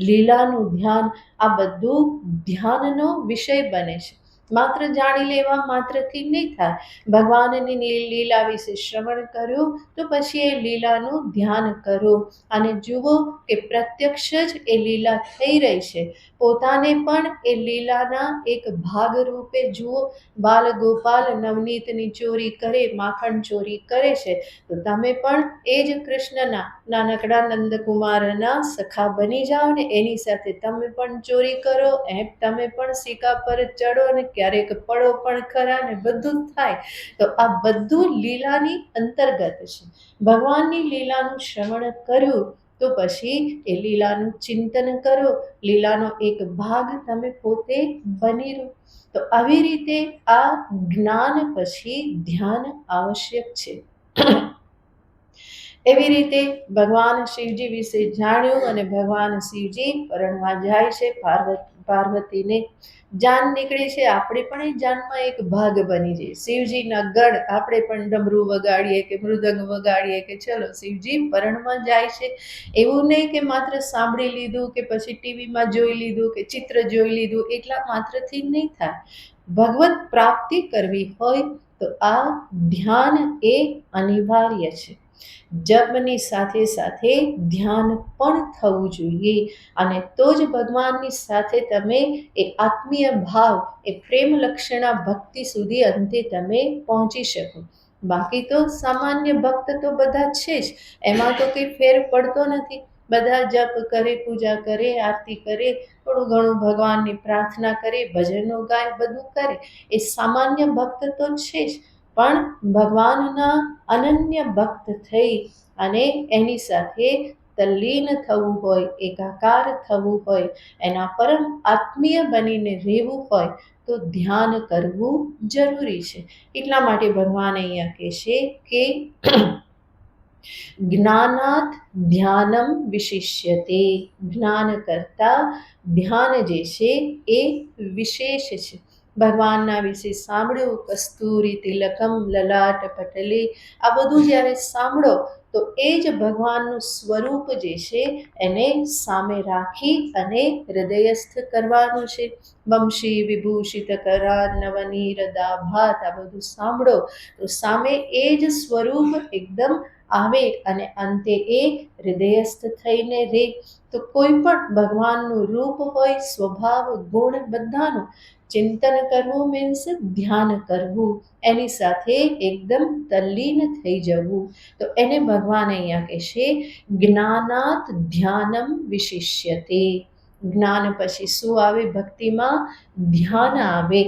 લીલાનું ધ્યાન, આ બધું ધ્યાનનો વિષય બને છે. માત્ર જાણી લેવા માત્રથી નહીં થાય. ભગવાનની લીલા વિશે શ્રવણ કર્યું તો પછી એ લીલાનું ધ્યાન કરો, અને જુઓ કે પ્રત્યક્ષ જ એ લીલા થઈ રહી છે. પોતાને પણ એ લીલાના એક ભાગ રૂપે જુઓ. બાલ ગોપાલ નવનીતની ચોરી કરે, માખણ ચોરી કરે છે, તો તમે પણ એ જ કૃષ્ણના નાનકડા નંદકુમારના સખા બની જાઓ ને, એની સાથે તમે પણ ચોરી કરો, એમ તમે પણ સિક્કા પર ચડો ને ક્યારેક પડો પણ ખરા ને, બધું થાય. તો આ બધું લીલાની અંતર્ગત છે. ભગવાનની લીલાનું શ્રવણ કર્યું તો પછી એ લીલાનું ચિંતન કરો, લીલાનો એક ભાગ તમે પોતે બની રહો. તો આવી રીતે આ જ્ઞાન પછી ધ્યાન આવશ્યક છે. એવી રીતે ભગવાન શિવજી વિશે જાણ્યું, અને ભગવાન શિવજી પરણવા જાય છે. પાર્વતીને જાન નીકળી છે. આપણે પણ એ જાનમાં એક ભાગ બની જઈએ. શિવજીના ગણ આપણે પણ ડમરું વગાડીએ કે મૃદંગ વગાડીએ કે ચલો શિવજી પરણવા જાય છે. એવું નહીં કે માત્ર સાંભળી લીધું કે પછી ટીવીમાં જોઈ લીધું કે ચિત્ર જોઈ લીધું એટલા માત્રથી નહીં થાય. ભગવત પ્રાપ્તિ કરવી હોય તો આ ધ્યાન એ અનિવાર્ય છે. જપની સાથે સાથે ધ્યાન પણ થવું જોઈએ, અને તો જ ભગવાનની સાથે તમે એ આત્મીય ભાવ, એ પ્રેમ લક્ષણા ભક્તિ સુધી અંતે તમે પહોંચી શકો. બાકી તો સામાન્ય ભક્ત તો બધા છે જ, એમાં તો કંઈ ફેર પડતો નથી. બધા જપ કરે, પૂજા કરે, આરતી કરે, થોડું ઘણું ભગવાનની પ્રાર્થના કરે, ભજનો ગાય, બધું કરે. એ સામાન્ય ભક્ત તો છે જ, પણ ભગવાનના અનન્ય ભક્ત થઈ અને એની સાથે તલ્લીન થવું હોય, એકાકાર થવું હોય, એના પરમ આત્મીય બનીને રહેવું હોય તો ધ્યાન કરવું જરૂરી છે. એટલા માટે ભગવાન અહીંયા કહેશે કે જ્ઞાનાત ધ્યાનમ વિશિષ્યતે. જ્ઞાન કરતાં ધ્યાન જે છે એ વિશેષ છે. ભગવાનના વિશે સાંભળ્યું, કસ્તુરી તિલકમ લલાટ પટલે, આ બધું જ્યારે સાંભળો તો એ જ ભગવાનનું સ્વરૂપ જે છે એને સામે રાખી અને હૃદયસ્થ કરવાનું છે. વંશી વિભૂષિત કરા નવનીરદા ભાત, આ બધું સાંભળો તો સામે એ જ સ્વરૂપ એકદમ આવે અને અંતે એ હૃદયસ્થ થઈને રહે. તો કોઈ પણ ભગવાનનું રૂપ હોય, સ્વભાવ, ગુણ બધાનું ચિંતન કરવું મીન્સ ધ્યાન કરવું, એની સાથે એકદમ તલ્લીન થઈ જવું. તો એને ભગવાન અહીંયા કહેશે જ્ઞાનાત ધ્યાનમ વિશિષ્યતે. જ્ઞાન પછી શું આવે? ભક્તિમાં ધ્યાન આવે.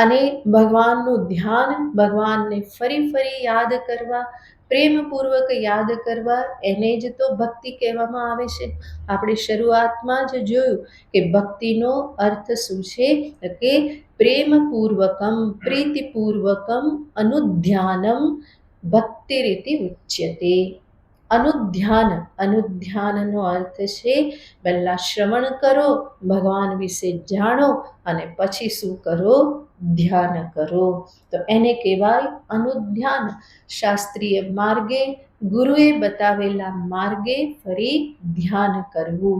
અને ભગવાનનું ધ્યાન, ભગવાનને ફરી ફરી યાદ કરવા, પ્રેમપૂર્વક યાદ કરવા, એને જ તો ભક્તિ કહેવામાં આવે છે. આપણે શરૂઆતમાં જ જોયું કે ભક્તિનો અર્થ શું છે કે પ્રેમપૂર્વકમ, પ્રીતિપૂર્વકમ અનુધ્યાનમ ભક્તિ રીતિ ઉચ્યતે. અનુધ્યાન, અનુધ્યાનનો અર્થ છે પહેલા શ્રવણ કરો, ભગવાન વિશે જાણો અને પછી શું કરો? ધ્યાન કરો. તો એને કહેવાય અનુધ્યાન. શાસ્ત્રીય માર્ગે, ગુરુએ બતાવેલા માર્ગે ફરી ધ્યાન કરવું.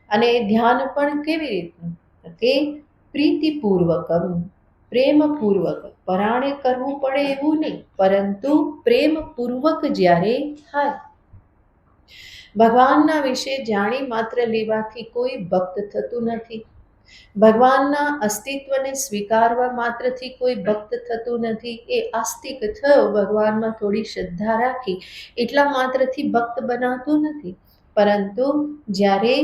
અને ધ્યાન પણ કેવી રીતનું? કે પ્રીતિપૂર્વકમ, પ્રેમપૂર્વક. પરાણે કરવું પડે એવું નહીં, પરંતુ પ્રેમપૂર્વક જ્યારે થાય. ભગવાનના વિશે જાણી માત્ર લેવાથી કોઈ ભક્ત થતું નથી. ભગવાનના અસ્તિત્વને સ્વીકારવા માત્રથી કોઈ ભક્ત થતું નથી. એ આસ્તિક થયો, ભગવાનમાં થોડી શ્રદ્ધા રાખી, એટલા માત્રથી ભક્ત બનાવતું નથી. પરંતુ જ્યારે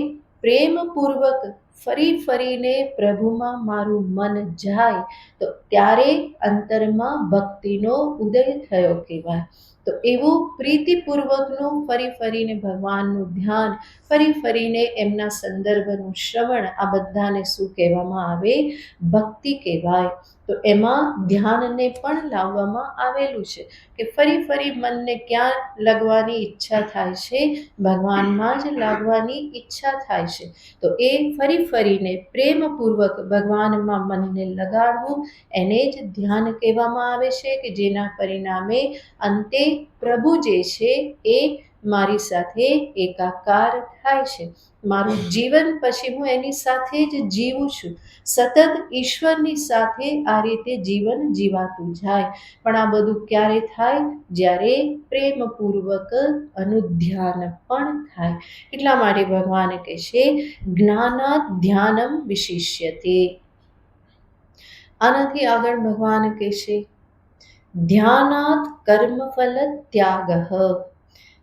પ્રેમપૂર્વક ફરી ફરીને પ્રભુમાં મારું મન જાય તો ત્યારે અંતરમાં ભક્તિનો ઉદય થયો કહેવાય. તો એવું પ્રીતિપૂર્વકનું ફરી ફરીને ભગવાનનું ધ્યાન, ફરી ફરીને એમના સંદર્ભનું શ્રવણ, આ બધાને શું કહેવામાં આવે? ભક્તિ કહેવાય. તો એમાં ધ્યાનને પણ લાવવામાં આવેલું છે કે ફરી ફરી મનને ક્યાં લગવાની ઈચ્છા થાય છે? ભગવાનમાં જ લાગવાની ઈચ્છા થાય છે. તો એ ફરી ફરીને પ્રેમપૂર્વક ભગવાનમાં મનને લગાડવું, એને જ ધ્યાન કહેવામાં આવે છે. કે જેના પરિણામે અંતે પ્રભુ જે છે એ મારી સાથે એકાકાર થાય છે. મારું જીવન પછી હું એની સાથે જ જીવું છું. સતત ઈશ્વરની સાથે આ રીતે જીવન જીવાતું જાય. પણ આ બધું ક્યારે થાય? જ્યારે પ્રેમપૂર્વક અનુધ્યાન પણ થાય. એટલા માટે ભગવાન કહે છે જ્ઞાનાત ધ્યાનમ વિશિષ્યતે. આનાથી આગળ ભગવાન કહે છે ધ્યાનાત કર્મફલ ત્યાગ.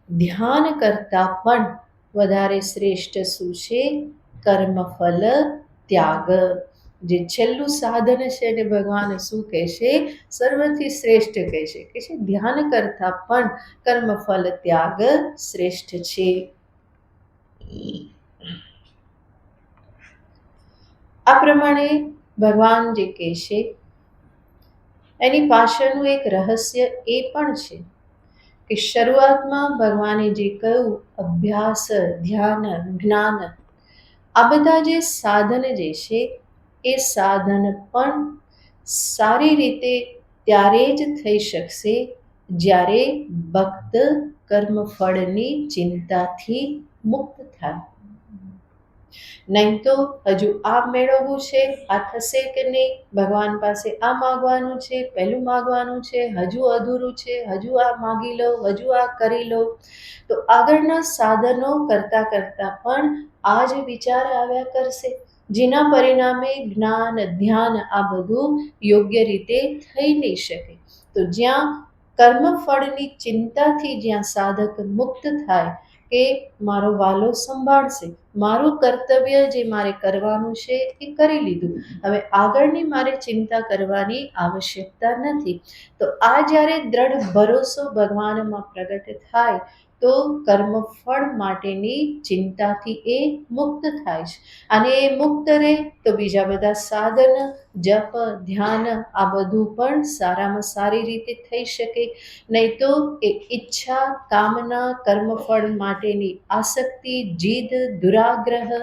ધ્યાન કરતા પણ વધારે શ્રેષ્ઠ શું છે? કર્મફલ ત્યાગ. જે છેલ્લું સાધન છે એને ભગવાન શું કહે છે? સર્વથી શ્રેષ્ઠ કહે છે. કે છે ધ્યાન કરતા પણ કર્મફલ ત્યાગ શ્રેષ્ઠ છે. આ પ્રમાણે ભગવાન જે કહે છે એની પાછળનું એક રહસ્ય એ પણ છે કે શરૂઆતમાં ભગવાને જે કહ્યું અભ્યાસ, ધ્યાન, જ્ઞાન, આ બધા જે સાધન જે છે એ સાધન પણ સારી રીતે ત્યારે જ થઈ શકશે જ્યારે ભક્ત કર્મફળની ચિંતાથી મુક્ત થાય. નહીં તો હજુ આ મેળવવું છે, આ થશે કે નહીં, ભગવાન પાસે આ માગવાનું છે, પહેલું માગવાનું છે, હજુ અધૂરું છે, હજુ આ માગી લો, હજુ આ કરી લો. તો આગળના સાધનો કરતાં કરતાં પણ આ જ વિચાર આવ્યા કરશે, જેના પરિણામે જ્ઞાન, ધ્યાન આ બધું યોગ્ય રીતે થઈ નહીં શકે. તો જ્યાં કર્મફળની ચિંતાથી જ્યાં સાધક મુક્ત થાય કે મારો વાલો સંભાળશે, મારું કર્તવ્ય જે મારે કરવાનું છે એ કરી લીધું, હવે આગળની મારે ચિંતા કરવાની આવશ્યકતા નથી. તો આ જ્યારે દ્રઢ ભરોસો ભગવાનમાં પ્રગટ થાય તો કર્મફળ માટેની ચિંતાથી એ મુક્ત થાય છે. અને એ મુક્ત રહે તો બીજા બધા સાધન જપ, ધ્યાન આ બધું પણ સારામાં સારી રીતે થઈ શકે. નહીં તો એ ઈચ્છા, કામના, કર્મફળ માટેની આસક્તિ, જીદ, દુરાગ્રહ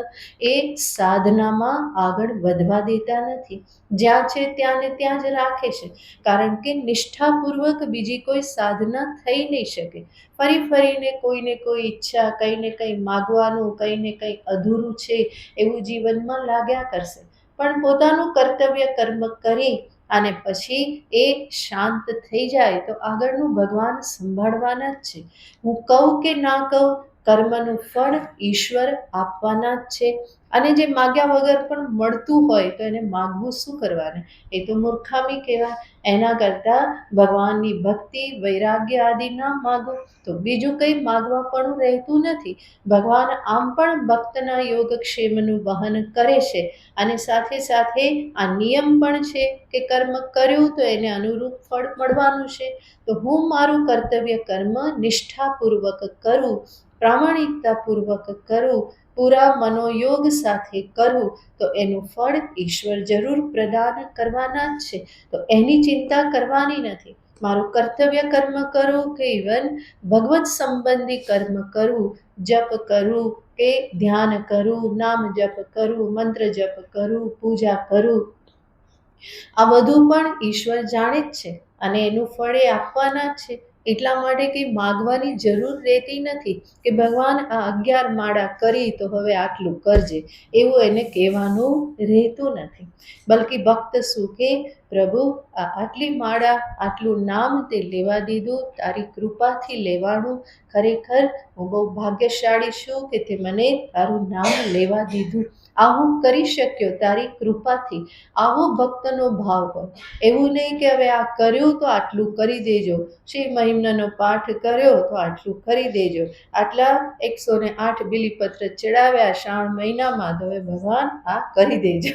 એ સાધનામાં આગળ વધવા દેતા નથી. જ્યાં છે ત્યાં ને ત્યાં જ રાખે છે, કારણ કે નિષ્ઠાપૂર્વક બીજી કોઈ સાધના થઈ નહીં શકે. ફરી ફરીને કોઈને કોઈ ઈચ્છા, કંઈ ને કંઈ માગવાનું, કંઈ ને કંઈ અધૂરું છે એવું જીવનમાં લાગ્યા કરશે. પણ પોતાનું કર્તવ્ય કર્મ કરી અને પછી એ શાંત થઈ જાય તો આગળનું ભગવાન સંભાળવાના જ છે. હું કહું કે ના કહું, કર્મનું ફળ ઈશ્વર આપવાના જ છે. અને જે માગ્યા વગર પણ મળતું હોય તો એને માગવું શું કરવાને? એ તો મૂર્ખામી કહેવાય. એના કરતાં ભગવાનની ભક્તિ, વૈરાગ્ય આદિ ના માગો તો બીજું કંઈ માગવા પણ રહેતું નથી. ભગવાન આમ પણ ભક્તના યોગક્ષેમનું વહન કરે છે. અને સાથે સાથે આ નિયમ પણ છે કે કર્મ કર્યું તો એને અનુરૂપ ફળ મળવાનું છે. તો હું મારું કર્તવ્ય કર્મ નિષ્ઠાપૂર્વક કરું, પ્રામાણિકતાપૂર્વક કરું, પૂરા મનોયોગ સાથે કરું તો એનું ફળ ઈશ્વર જરૂર પ્રદાન કરવાના જ છે. તો એની ચિંતા કરવાની નથી. મારું કર્તવ્ય કર્મ કરું કે ઇવન ભગવત સંબંધી કર્મ કરું, જપ કરું કે ધ્યાન કરું, નામ જપ કરું, મંત્ર જપ કરું, પૂજા કરું, આ બધું પણ ઈશ્વર જાણે જ છે અને એનું ફળ એ આપવાના જ છે. એટલા માટે કંઈ માગવાની જરૂર રહેતી નથી કે ભગવાન આ 11 માળા કરી તો હવે આટલું કરજે, એવું એને કહેવાનું રહેતું નથી. બલ્કિ ભક્ત શું કે, પ્રભુ આ આટલી માળા, આટલું નામ તે લેવા દીધું, તારી કૃપાથી લેવાનું. ખરેખર હું બહુ ભાગ્યશાળી છું કે તે મને તારું નામ લેવા દીધું. આ હું કરી શક્યો તારી કૃપાથી. આવો ભક્તનો ભાવ હોય. એવું નહીં કે હવે આ કર્યું તો આટલું કરી દેજો, શ્રી મહિમ્નનો પાઠ કર્યો તો આટલું કરી દેજો, આટલા 108 બિલીપત્ર ચડાવ્યા શ્રાવણ મહિનામાં તો હવે ભગવાન આ કરી દેજો.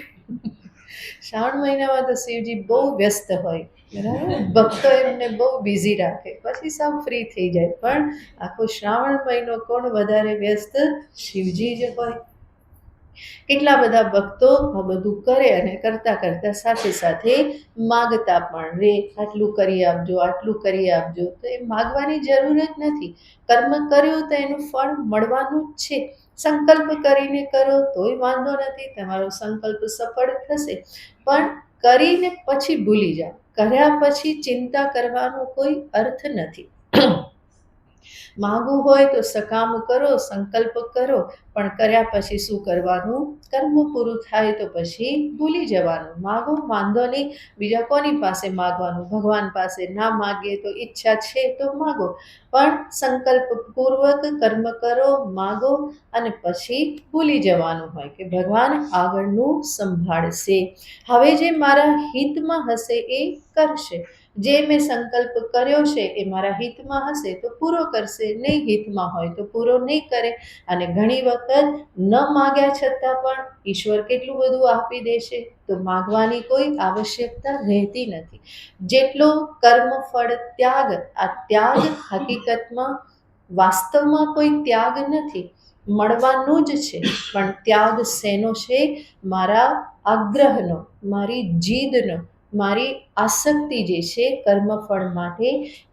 શ્રાવણ મહિનામાં તો શિવજી બહુ વ્યસ્ત હોય, બરાબર, ભક્તો એમને બહુ બિઝી રાખે, પછી સૌ ફ્રી થઈ જાય. પણ આખો શ્રાવણ મહિનો કોણ વધારે વ્યસ્ત? શિવજી જ હોય. કેટલા બધા ભક્તો આ બધું કરે અને કરતાં કરતાં સાથે સાથે માગતા પણ રે, આટલું કરી આપજો, આટલું કરી આપજો. તો એ માગવાની જરૂર જ નથી. કર્મ કર્યું તો એનું ફળ મળવાનું જ છે. સંકલ્પ કરીને કરો તોય વાંધો નથી, તમારો સંકલ્પ સફળ થશે. પણ કરીને પછી ભૂલી જાઓ, કર્યા પછી ચિંતા કરવાનો કોઈ અર્થ નથી. માગવું હોય તો સકામ કરો, સંકલ્પ કરો, પણ કર્યા પછી શું કરવાનું? કર્મ પૂરું થાય તો પછી ભૂલી જવાનું. માગો, વાંધો નહીં, બીજા કોની પાસે માગવાનું? ભગવાન પાસે ના માગીએ તો ઈચ્છા છે તો માગો, પણ સંકલ્પપૂર્વક કર્મ કરો, માગો અને પછી ભૂલી જવાનું હોય કે ભગવાન આગળનું સંભાળશે. હવે જે મારા હિતમાં હશે એ કરશે. જે મેં સંકલ્પ કર્યો છે એ મારા હિતમાં હશે તો પૂરો કરશે, નહીં હિતમાં હોય તો પૂરો નહીં કરે. અને ઘણી વખત ન માગ્યા છતાં પણ ઈશ્વર કેટલું બધું આપી દેશે, તો માગવાની કોઈ આવશ્યકતા રહેતી નથી. જેટલો કર્મફળ ત્યાગ, આ ત્યાગ હકીકતમાં વાસ્તવમાં કોઈ ત્યાગ નથી, મળવાનું જ છે. પણ ત્યાગ શેનો છે? મારા આગ્રહનો, મારી જીદનો, મારી આસક્તિ જે છે કર્મફળ માટે,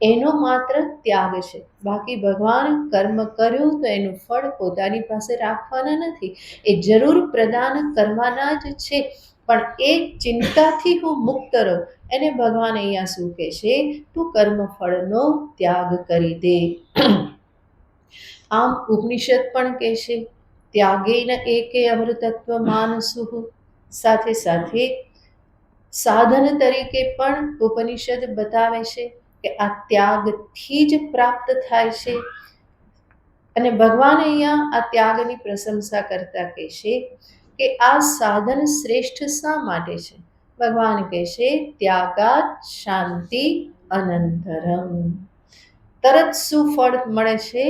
એનો માત્ર ત્યાગ છે. બાકી ભગવાન કર્મ કર્યું તો એનું ફળ પોતાની પાસે રાખવાના નથી, એ જરૂર પ્રદાન કરવાના જ છે. પણ એ ચિંતાથી હું મુક્ત રહું, એને ભગવાન અહીંયા શું કહે છે? તું કર્મફળનો ત્યાગ કરી દે. આમ ઉપનિષદ પણ કહે છે, ત્યાગેન એકે અમૃતત્વ માનસુઃ. સાથે સાથે સાધન તરીકે પણ ઉપનિષદ બતાવે છે કે આ ત્યાગથી જ પ્રાપ્ત થાય છે. અને ભગવાન અહીંયા આ ત્યાગની પ્રશંસા કરતા કહે છે કે આ સાધન શ્રેષ્ઠ શા માટે છે? ભગવાન કહે છે, ત્યાગાત શાંતિ અનંતરમ. તરત શું ફળ મળે છે?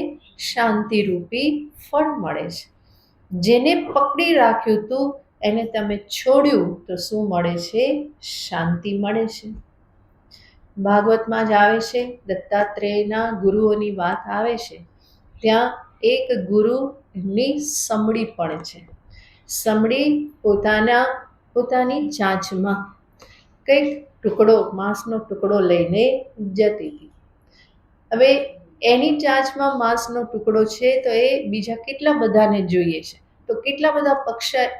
શાંતિરૂપી ફળ મળે છે. જેને પકડી રાખ્યું તું એને તમે છોડ્યું તો શું મળે છે? શાંતિ મળે છે. ભાગવતમાં જ આવે છે, દત્તાત્રેયના ગુરુઓની વાત આવે છે. ત્યાં એક ગુરુ, એમની સમડી પણ છે. સમડી પોતાની ચાંચમાં કંઈક ટુકડો, માંસનો ટુકડો લઈને જતી હતી. હવે એની ચાંચમાં માંસનો ટુકડો છે તો એ બીજા કેટલા બધાને જોઈએ છે, તો કેટલા બધા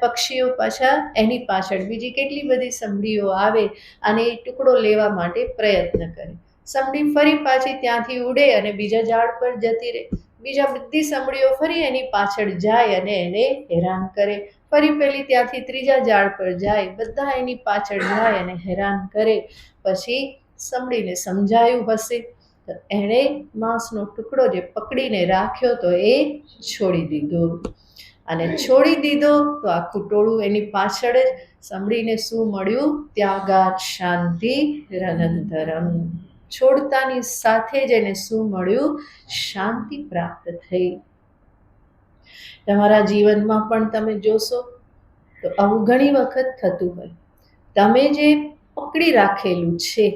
પક્ષીઓ પાછા એની પાછળ બીજી કેટલી બધી સમડીઓ આવે અને એ ટુકડો લેવા માટે પ્રયત્ન કરે. સમડી ફરી પાછી ત્યાંથી ઉડે અને બીજા ઝાડ પર જતી રહે. બીજા બધી સમડીઓ ફરી એની પાછળ જાય અને એને હેરાન કરે. ફરી પેલી ત્યાંથી ત્રીજા ઝાડ પર જાય, બધા એની પાછળ જાય અને હેરાન કરે. પછી સમડીને સમજાયું હશે તો એણે માંસનો ટુકડો જે પકડીને રાખ્યો તો એ છોડી દીધો. અને છોડી દીધો તો આખું ટોળું એની પાછળ જ. સમડીને શું મળ્યું? ત્યાગાત શાંતિ રનંતરમ. છોડતાની સાથે જ એને શું મળ્યું? શાંતિ પ્રાપ્ત થઈ. તમારા જીવનમાં પણ તમે જોશો તો આવું ઘણી વખત થતું હોય. તમે જે પકડી રાખેલું છે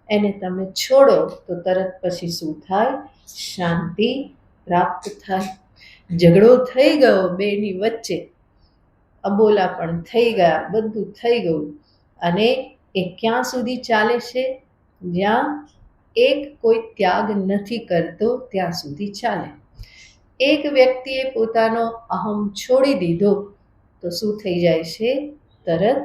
એને તમે છોડો તો તરત પછી શું થાય? શાંતિ પ્રાપ્ત થાય. ઝઘડો થઈ ગયો બેની વચ્ચે, અબોલા પણ થઈ ગયા, બધું થઈ ગયું, અને એ ક્યાં સુધી ચાલે છે? જ્યાં એક કોઈ ત્યાગ નથી કરતો ત્યાં સુધી ચાલે. એક વ્યક્તિએ પોતાનો અહમ છોડી દીધો તો શું થઈ જાય છે? તરત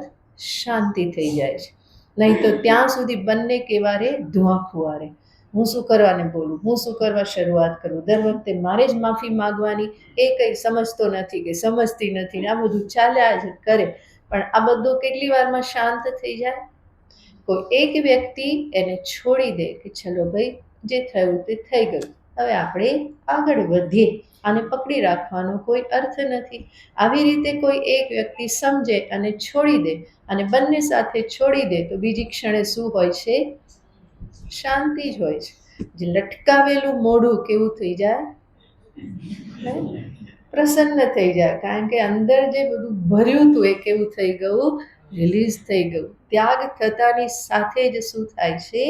શાંતિ થઈ જાય છે. નહીં તો ત્યાં સુધી બંને કેવારે ધુઆ ફુવારે. હું શું કરવાને બોલું, હું શું કરવા શરૂઆત કરું, દર વખતે મારે જ માફી માગવાની, એ કંઈ સમજતો નથી કે સમજતી નથી, આ બધું ચાલ્યા જ કરે. પણ આ બધું કેટલી વારમાં શાંત થઈ જાય? કોઈ એક વ્યક્તિ એને છોડી દે કે ચલો ભાઈ, જે થયું તે થઈ ગયું, હવે આપણે આગળ વધીએ, આને પકડી રાખવાનો કોઈ અર્થ નથી. આવી રીતે કોઈ એક વ્યક્તિ સમજે અને છોડી દે, અને બંને સાથે છોડી દે તો બીજી ક્ષણે શું હોય છે? શાંતિ જ હોય છે. જે લટકાવેલું મોઢું કેવું થઈ જાય? પ્રસન્ન થઈ જાય. કારણ કે અંદર જે બધું ભર્યું હતું એ કેવું થઈ ગયું? રિલીઝ થઈ ગયું. ત્યાગ થતાની સાથે જ શું થાય છે?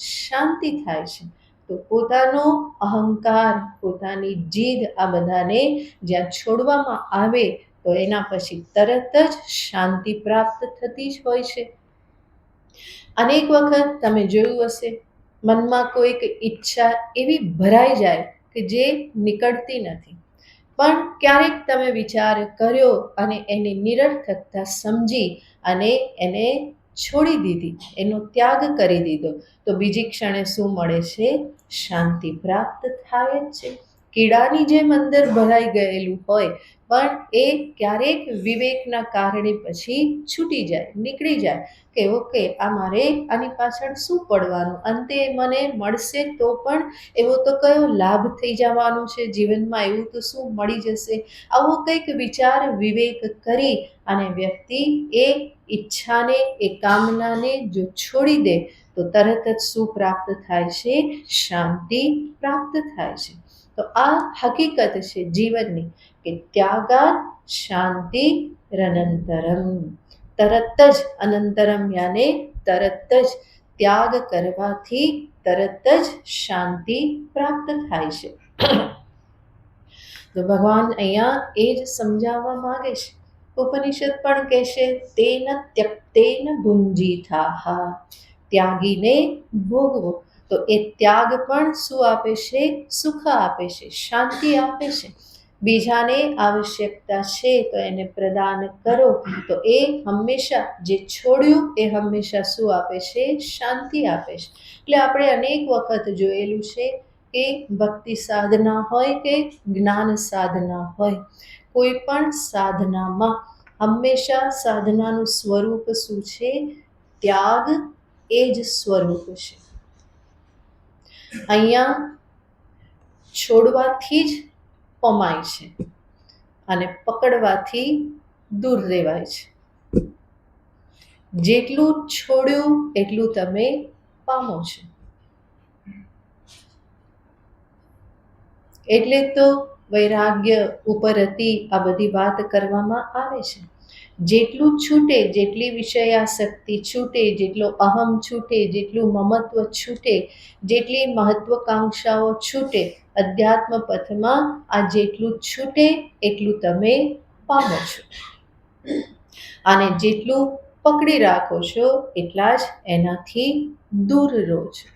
શાંતિ થાય છે. તો પોતાનો અહંકાર, પોતાની જીદ, આ બધાને જ્યાં છોડવામાં આવે તો એના પછી તરત જ શાંતિ પ્રાપ્ત થતી જ હોય છે. અનેક વખત તમે જોયું હશે, મનમાં કોઈક ઈચ્છા એવી ભરાઈ જાય કે જે નીકળતી નથી. પણ ક્યારેક તમે વિચાર કર્યો અને એની નિરર્થકતા સમજી અને એને છોડી દીધી, એનો ત્યાગ કરી દીધો, તો બીજી ક્ષણે શું મળે છે? શાંતિ પ્રાપ્ત થાય જ છે. કીડાની જેમ અંદર ભરાઈ ગયેલું હોય પણ એ ક્યારેક વિવેકના કારણે પછી છૂટી જાય, નીકળી જાય કે ઓકે, આ મારે આની પાછળ શું પડવાનું, અંતે મને મળશે તો પણ એવો તો કયો લાભ થઈ જવાનો છે જીવનમાં, એવું તો શું મળી જશે. આવો કંઈક વિચાર વિવેક કરી અને વ્યક્તિ એ ઈચ્છાને, એ કામનાને જો છોડી દે તો તરત જ શું પ્રાપ્ત થાય છે? શાંતિ પ્રાપ્ત થાય છે. તો આ હકીકત છે જીવનની કે ત્યાગાત શાંતિ રનંતરમ. તરત જ, અનંતરમ યાને તરત જ, ત્યાગ કરવાથી તરત જ શાંતિ પ્રાપ્ત થાય છે. તો ભગવાન અહીંયા એ જ સમજાવવા માંગે છે. ઉપનિષદ પણ કહેશે તેન ત્યક્તેન ભુંજીથાહ. ત્યાગીને ભોગવો. તો એ ત્યાગ પણ શું આપે છે? સુખ આપે છે, શાંતિ આપે છે. બીજાને આવશ્યકતા છે તો એને પ્રદાન કરો તો એ હંમેશા, જે છોડ્યું એ હંમેશા શું આપે છે? શાંતિ આપે છે. એટલે આપણે અનેક વખત જોયેલું છે કે ભક્તિ સાધના હોય કે જ્ઞાન સાધના હોય, કોઈ પણ સાધનામાં હંમેશા સાધનાનું સ્વરૂપ શું છે? ત્યાગ એ જ સ્વરૂપ છે. અહીંયા છોડવાથી જ પમાય છે અને પકડવાથી દૂર રહેવાય છે. જેટલું છોડ્યું એટલું તમે પામો છો. એટલે તો વૈરાગ્ય, ઉપરતિ, આ બધી વાત કરવામાં આવે છે. જેટલું છૂટે, જેટલી વિષયાસક્તિ છૂટે, જેટલો અહમ છૂટે, જેટલું મમત્વ છૂટે, જેટલી મહત્વકાંક્ષાઓ છૂટે, અધ્યાત્મ પથમાં આ જેટલું છૂટે એટલું તમે પામો છો. અને જેટલું પકડી રાખો છો એટલા જ એનાથી દૂર રહો છો.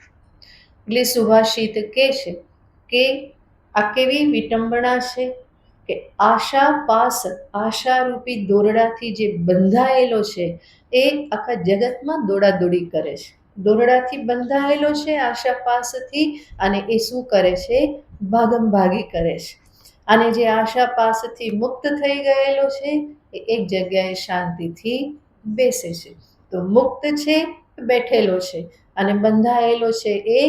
એટલે સુભાષિત કહે છે કે આ કેવી વિટંબણા છે કે આશારૂપી દોરડાથી જે બંધાયેલો છે એ આખા જગતમાં દોડાદોડી કરે છે. દોરડાથી બંધાયેલો છે આશાપાસથી, અને એ શું કરે છે? ભાગમભાગી કરે છે. અને જે આશાપાસથી મુક્ત થઈ ગયેલો છે એ એક જગ્યાએ શાંતિથી બેસે છે. તો મુક્ત છે બેઠેલો છે, અને બંધાયેલો છે એ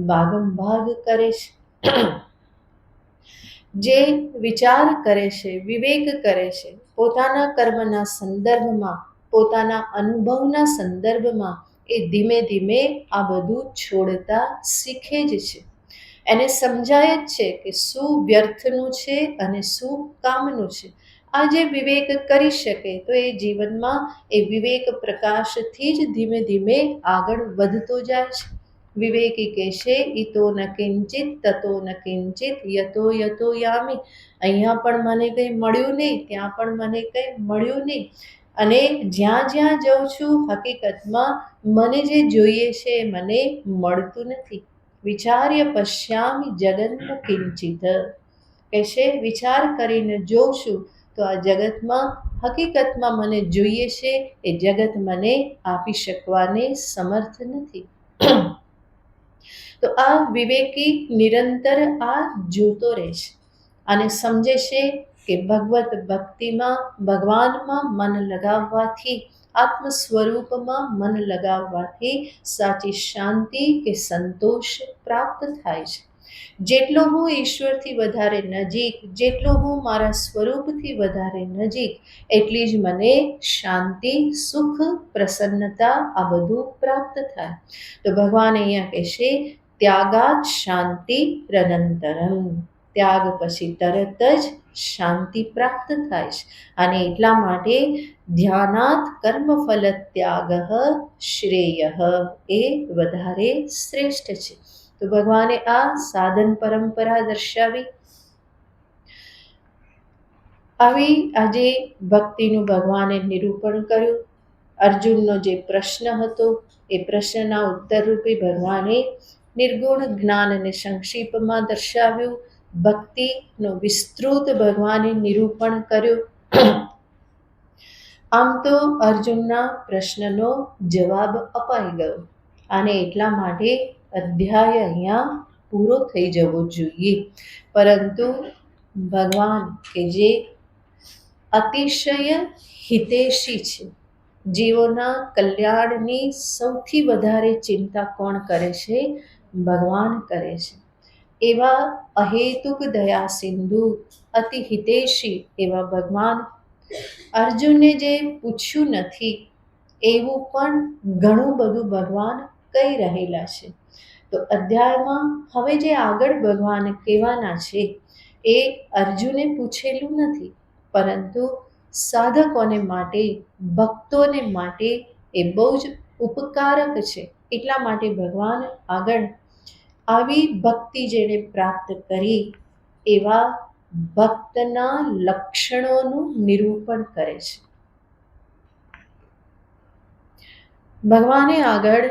ભાગમભાગ કરે છે. જે વિચાર કરે છે, વિવેક કરે છે, પોતાના કર્મના સંદર્ભમાં, પોતાના અનુભવના સંદર્ભમાં એ ધીમે ધીમે આ બધું છોડતા શીખે જ છે. એને સમજાય જ છે કે શું વ્યર્થનું છે અને શું કામનું છે. આ જે વિવેક કરી શકે તો એ જીવનમાં એ વિવેક પ્રકાશથી જ ધીમે ધીમે આગળ વધતો જાય છે. વિવેકી કહેશે ઈતો ન કિંચિત તતો ન કિંચિત યતો યતો યામી. અહીંયા પણ મને કંઈ મળ્યું નહીં, ત્યાં પણ મને કંઈ મળ્યું નહીં, અને જ્યાં જ્યાં જાઉં છું હકીકતમાં મને જે જોઈએ છે એ મને મળતું નથી. વિચાર્ય પશ્યામિ જગન્ન કિંચિત. કહેશે વિચાર કરીને જોઉં છું તો આ જગતમાં હકીકતમાં મને જોઈએ છે એ જગત મને આપી શકવાને સમર્થ નથી. તો આ વિવેકી નિરંતર આ જોતો રહે છે અને સમજે છે કે ભગવત ભક્તિમાં, ભગવાનમાં મન લગાવવાથી, આત્મ સ્વરૂપમાં મન લગાવવાથી સાચી શાંતિ કે સંતોષ પ્રાપ્ત થાય છે. જેટલો હું ઈશ્વરથી વધારે નજીક, જેટલો હું મારા સ્વરૂપથી વધારે નજીક, એટલી જ મને શાંતિ, સુખ, પ્રસન્નતા આ બધું પ્રાપ્ત થાય. તો ભગવાન અહીંયા કહેશે ત્યાગાત શાંતિ રનંતરમ. ત્યાગ પછી તરત જ શાંતિ પ્રાપ્ત થાય છે. અને એટલા માટે ધ્યાનાત કર્મફલ ત્યાગ શ્રેય એ વધારે શ્રેષ્ઠ છે. તો ભગવાને આ સાધન પરંપરા દર્શાવી. આવી આજે ભક્તિનું ભગવાને નિરૂપણ કર્યું. અર્જુનનો જે પ્રશ્ન હતો એ પ્રશ્નના ઉત્તર રૂપે ભગવાને નિર્ગુણ જ્ઞાનને સંક્ષિપ્તમાં દર્શાવ્યું. ભક્તિનું વિસ્તૃત ભગવાને નિરૂપણ કર્યું. આમ તો અર્જુનના પ્રશ્નનો જવાબ અપાઈ ગયો, અને એટલા માટે અધ્યાય અહીંયા પૂરો થઈ જવો જોઈએ. પરંતુ ભગવાન કે જે અતિશય હિતેશી છે, જીવોના કલ્યાણની સૌથી વધારે ચિંતા કોણ કરે છે? ભગવાન કરે છે. એવા અહેતુક દયા સિંધુ, અતિ હિતેશી એવા ભગવાન અર્જુને જે પૂછ્યું નથી એવું પણ ઘણું બધું ભગવાન કહી રહેલા છે. તો અધ્યાયમાં હવે જે આગળ ભગવાન કહેવાના છે એ અર્જુને પૂછેલું નથી, પરંતુ સાધકોને માટે, ભક્તોને માટે એ બહુ જ ઉપકારક છે. એટલા માટે ભગવાન આગળ આવી ભક્તિ જેણે પ્રાપ્ત કરી એવા ભક્તના લક્ષણોનું નિરૂપણ કરે છે. ભગવાને આગળ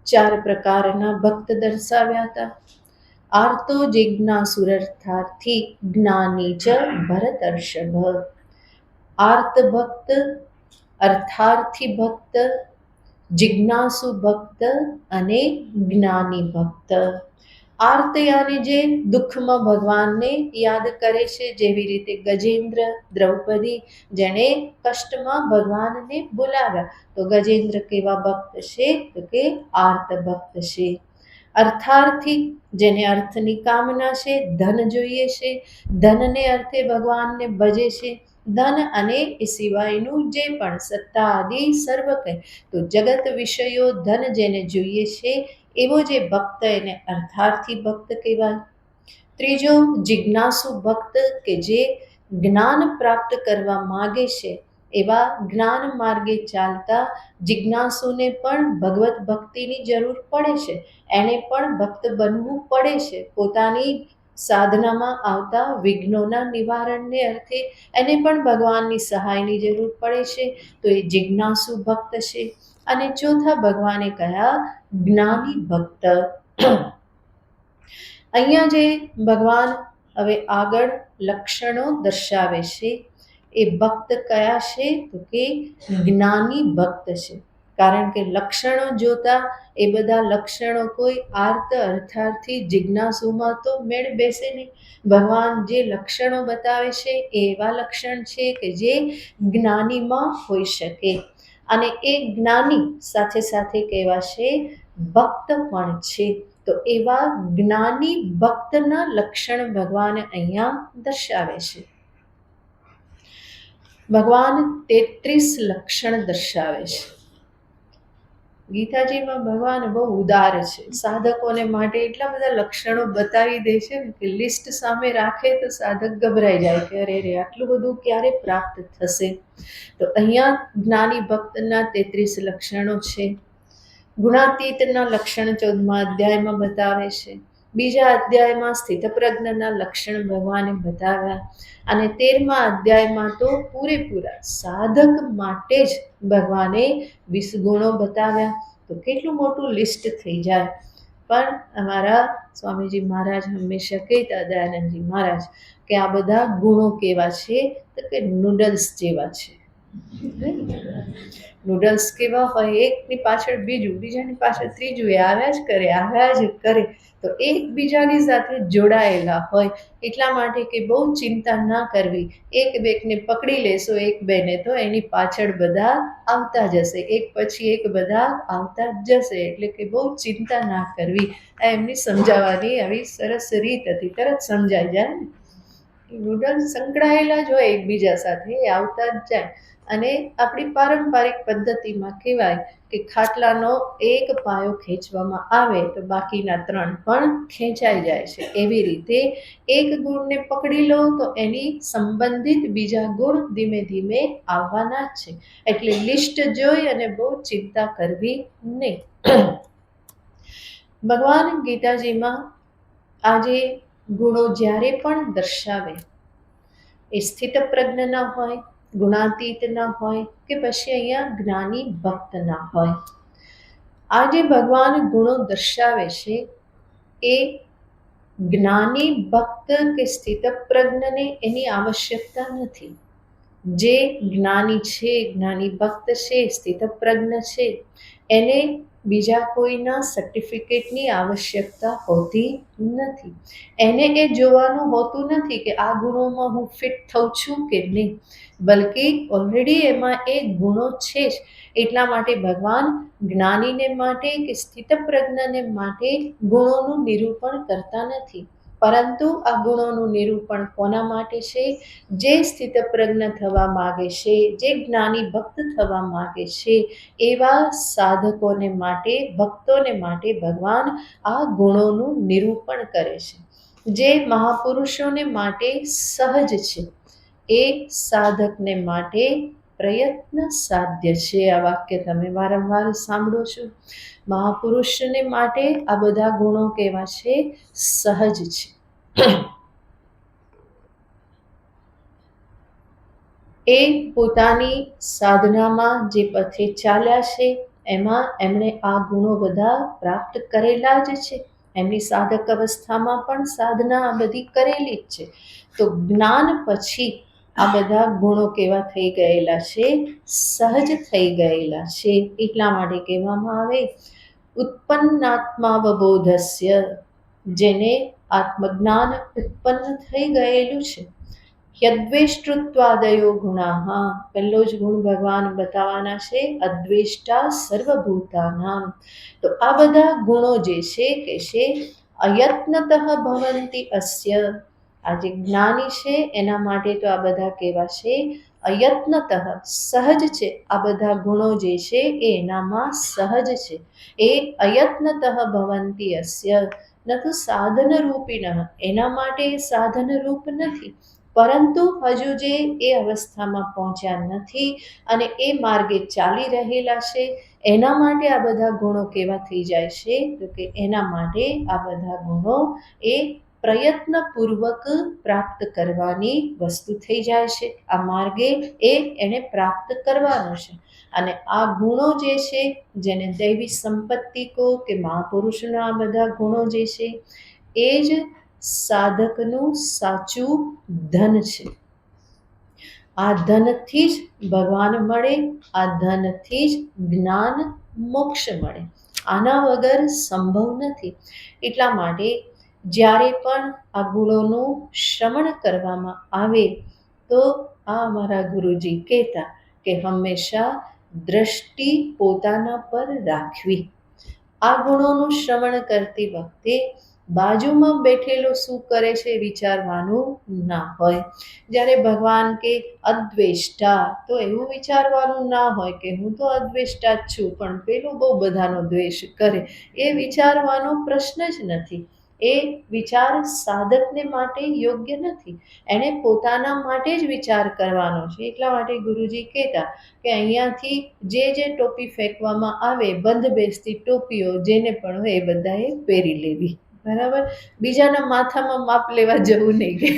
4 પ્રકારના ભક્ત દર્શાવ્યા હતા. આર્તો જિજ્ઞાસુરર્થાર્થી જ્ઞાની ચ ભરતર્ષભ. આર્ત ભક્ત, અર્થાર્થી ભક્ત, જિજ્ઞાસુ ભક્ત અને જ્ઞાની ભક્ત. આર્ત યાની જે દુઃખમાં ભગવાનને યાદ કરે છે, જેવી રીતે ગજેન્દ્ર, દ્રૌપદી જેણે કષ્ટમાં ભગવાનને બોલાવ્યા, તો ગજેન્દ્ર કેવા ભક્ત છે? તો કે આર્ત ભક્ત છે. અર્થાર્થી જેને અર્થની કામના છે, ધન જોઈએ છે, ધનને અર્થે ભગવાનને ભજે છે. ધન અને એ સિવાયનું જે પણ સત્તા આદિ સર્વ કંઈ, તો જગત વિષયો ધન જેને જોઈએ છે એવો જે ભક્ત એને અર્થાર્થી ભક્ત કહેવાય. ત્રીજો જિજ્ઞાસુ ભક્ત કે જે જ્ઞાન પ્રાપ્ત કરવા માગે છે. એવા જ્ઞાન માર્ગે ચાલતા જિજ્ઞાસુને પણ ભગવત ભક્તિની જરૂર પડે છે. એને પણ ભક્ત બનવું પડે છે. પોતાની સાધનામાં આવતા વિઘ્નોના નિવારણને અર્થે એને પણ ભગવાનની સહાયની જરૂર પડે છે, તો એ જિજ્ઞાસુ ભક્ત છે. અને ચોથા ભગવાને કયા? જ્ઞાની ભક્ત. અહીંયા જે ભગવાન હવે આગળ લક્ષણો દર્શાવે છે એ ભક્ત કયા છે? તો કે જ્ઞાની ભક્ત છે. કારણ કે લક્ષણો જોતા એ બધા લક્ષણો કોઈ આર્ત અર્થાર્થી જિજ્ઞાસુમાં તો મેળ બેસે નહીં. ભગવાન જે લક્ષણો બતાવે છે એ એવા લક્ષણ છે કે જે જ્ઞાનીમાં હોઈ શકે. અને એ જ્ઞાની સાથે સાથે કેવા છે? ભક્ત પણ છે. તો એવા જ્ઞાની ભક્તના લક્ષણ ભગવાન અહીંયા દર્શાવે છે. ભગવાન 33 લક્ષણ દર્શાવે છે. ગીતાજીમાં ભગવાન બહુ ઉદાર છે. સાધકોને માટે એટલા બધા લક્ષણો બતાવી દે છે કે લિસ્ટ સામે રાખે તો સાધક ગભરાઈ જાય કે અરે રે આટલું બધું ક્યારે પ્રાપ્ત થશે. તો અહીંયા જ્ઞાની ભક્તના 33 લક્ષણો છે. ગુણાતીતના લક્ષણ 14મા અધ્યાયમાં બતાવે છે. બીજા અધ્યાયમાં સ્થિતપ્રજ્ઞના લક્ષણ ભગવાને બતાવ્યા. અને 13મા અધ્યાયમાં તો પૂરેપૂરા સાધક માટે જ ભગવાને 20 ગુણો બતાવ્યા. તો કેટલું મોટું લિસ્ટ થઈ જાય. પણ અમારા સ્વામીજી મહારાજ હંમેશા કહેતા, દયાનંદજી મહારાજ, કે આ બધા ગુણો કેવા છે? તો કે નૂડલ્સ જેવા છે. નૂડલ્સ કેવા હોય? એકની પાછળ બીજું, બીજાની પાછળ ત્રીજું, એ આવ્યા જ કરે. તો એકબીજાની સાથે જોડાયેલા હોય. એટલા માટે કે બહુ ચિંતા ના કરવી. એક બેને પકડી લેશો, એક બેને તો એની પાછળ બધા આવતા જશે, એક પછી એક બધા આવતા જ જશે. એટલે કે બહુ ચિંતા ના કરવી. આ એમની સમજાવવાની આવી સરસ રીત હતી. તરત સમજાઈ જાય ને. નૂડલ્સ સંકળાયેલા જ હોય એકબીજા સાથે, એ આવતા જ જાય. અને આપણી પારંપરિક પદ્ધતિમાં કહેવાય કે ખાટલાનો એક પાયો ખેંચવામાં આવે તો બાકીના 3 પણ ખેંચાઈ જાય છે. એવી રીતે એક ગુણને પકડી લો તો એની સંબંધિત બીજા ગુણ ધીમે ધીમે આવવાના જ છે. એટલે લિસ્ટ જોઈ અને બહુ ચિંતા કરવી નહીં. ભગવાન ગીતાજીમાં આજે ગુણો જ્યારે પણ દર્શાવે એ સ્થિતપ્રજ્ઞના હોય, ગુણાતીતના હોય કે પછી અહીંયા જ્ઞાની ભક્તના હોય. આ જે ભગવાન ગુણો દર્શાવે છે એ જ્ઞાની ભક્ત કે સ્થિતપ્રજ્ઞને એની આવશ્યકતા નથી. જે જ્ઞાની છે, જ્ઞાની ભક્ત છે, સ્થિતપ્રજ્ઞ છે, એને બીજા કોઈના સર્ટિફિકેટની આવશ્યકતા હોતી નથી. એને એ જોવાનું હોતું નથી કે આ ગુણોમાં હું ફિટ થઉં છું કે નહીં, બલકે ઓલરેડી એમાં એ ગુણો છે જ. એટલા માટે ભગવાન જ્ઞાનીને માટે કે સ્થિતપ્રજ્ઞને માટે ગુણોનું નિરૂપણ કરતા નથી. પરંતુ આ ગુણોનું નિરૂપણ કોના માટે છે? જે સ્થિતપ્રજ્ઞ થવા માગે છે, જે જ્ઞાની ભક્ત થવા માગે છે, એવા સાધકોને માટે, ભક્તોને માટે ભગવાન આ ગુણોનું નિરૂપણ કરે છે. જે મહાપુરુષોને માટે સહજ છે એ સાધકને માટે પ્રયત્ન સાધ્ય છે. આ વાક્ય તમે વારંવાર સાંભળો છો. મહાપુરુષને માટે આ બધા ગુણો કેવા છે? સહજ છે. એ પોતાની સાધનામાં જે પથે ચાલ્યા છે એમાં એમણે આ ગુણો બધા પ્રાપ્ત કરેલા જ છે. એમની સાધક અવસ્થામાં પણ સાધના આ બધી કરેલી જ છે. તો જ્ઞાન પછી આ બધા ગુણો કેવા થઈ ગયેલા છે? સહજ થઈ ગયેલા છે. એટલા માટે કહેવામાં આવે ઉત્પન્નાત્માવબોધસ્ય, જેને આત્મજ્ઞાન ઉત્પન્ન થઈ ગયેલું છે. યદ્વેષ્ટૃત્વાદયો ગુણાહ, પહેલો જ ગુણ ભગવાન બતાવવાના છે, અદ્વેષ્ટા સર્વભૂતાનામ. તો આ બધા ગુણો જે છે કે છે અયત્નતઃ ભવંતી અસ્ય. આ જે જ્ઞાની છે એના માટે તો આ બધા કેવા છે? અયત્નતઃ, સહજ છે. આ બધા ગુણો જે છે એ એનામાં સહજ છે. એ અયત્નતઃ ભવંતી અસ્ય ન તો સાધન રૂપિણ, એના માટે સાધન રૂપ નથી. પરંતુ હજુ જે એ અવસ્થામાં પહોંચ્યા નથી અને એ માર્ગે ચાલી રહેલા છે એના માટે આ બધા ગુણો કેવા થઈ જાય છે? તો કે એના માટે આ બધા ગુણો એ પ્રયત્નપૂર્વક પ્રાપ્ત કરવાની વસ્તુ થઈ જાય છે. આ માર્ગે એને પ્રાપ્ત કરવાનો છે. અને આ ગુણો જે છે, જેને દૈવી સંપત્તિ કહો કે મહાપુરુષના આ બધા ગુણો જે છે, એ જ સાધકનું સાચું ધન છે. આ ધનથી જ ભગવાન મળે, આ ધનથી જ જ્ઞાન મોક્ષ મળે. આના વગર સંભવ નથી. એટલા માટે જ્યારે પણ આ ગુણોનું શ્રવણ કરવામાં આવે તો આ અમારા ગુરુજી કહેતા કે હંમેશા દ્રષ્ટિ પોતાના પર રાખવી. આ ગુણોનું શ્રવણ કરતી વખતે બાજુમાં બેઠેલો શું કરે છે વિચારવાનું ના હોય. જ્યારે ભગવાન કે અદ્વેષ્ટા, તો એવું વિચારવાનું ના હોય કે હું તો અદ્વેષ્ટા જ છું, પણ પેલું બહુ બધાનો દ્વેષ કરે. એ વિચારવાનો પ્રશ્ન જ નથી. એ વિચાર સાધકને માટે યોગ્ય નથી. એણે પોતાના માટે જ વિચાર કરવાનો છે. એટલા માટે ગુરુજી કહેતા કે અહીંયાથી જે ટોપી ફેંકવામાં આવે, બંધ બેસતી ટોપીઓ જેને પણ હોય એ બધાએ પહેરી લેવી. બરાબર? બીજાના માથામાં માપ લેવા જવું નહીં કે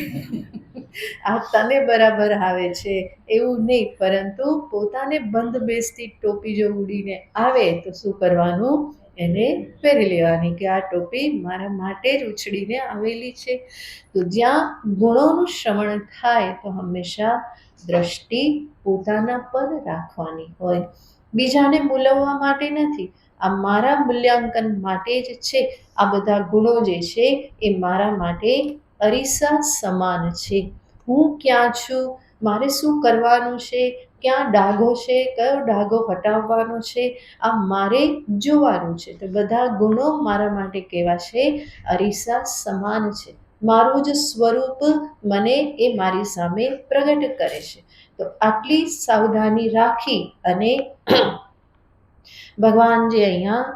આ તને બરાબર આવે છે એવું નહીં, પરંતુ પોતાને બંધ બેસતી ટોપી જો ઉડીને આવે તો શું કરવાનું? એને પહેરી લેવાની કે આ ટોપી મારા માટે જ ઉછળીને આવેલી છે. તો જ્યાં ગુણોનું શ્રવણ થાય તો હંમેશા દ્રષ્ટિ પોતાના પર રાખવાની હોય. બીજાને મૂલવવા માટે નથી. આ મારા મૂલ્યાંકન માટે જ છે. આ બધા ગુણો જે છે એ મારા માટે અરીસા સમાન છે. હું ક્યાં છું, મારે શું કરવાનું છે, ક્યાં ડાઘો છે, કયો ડાઘો હટાવવાનો છે, આ મારે જોવાનું છે. તો બધા ગુણો મારા માટે કેવા છે? અરીસા સમાન છે. મારું જ સ્વરૂપ મને એ મારી સામે પ્રગટ કરે છે. તો આટલી સાવધાની રાખી અને ભગવાન જે અહીંયા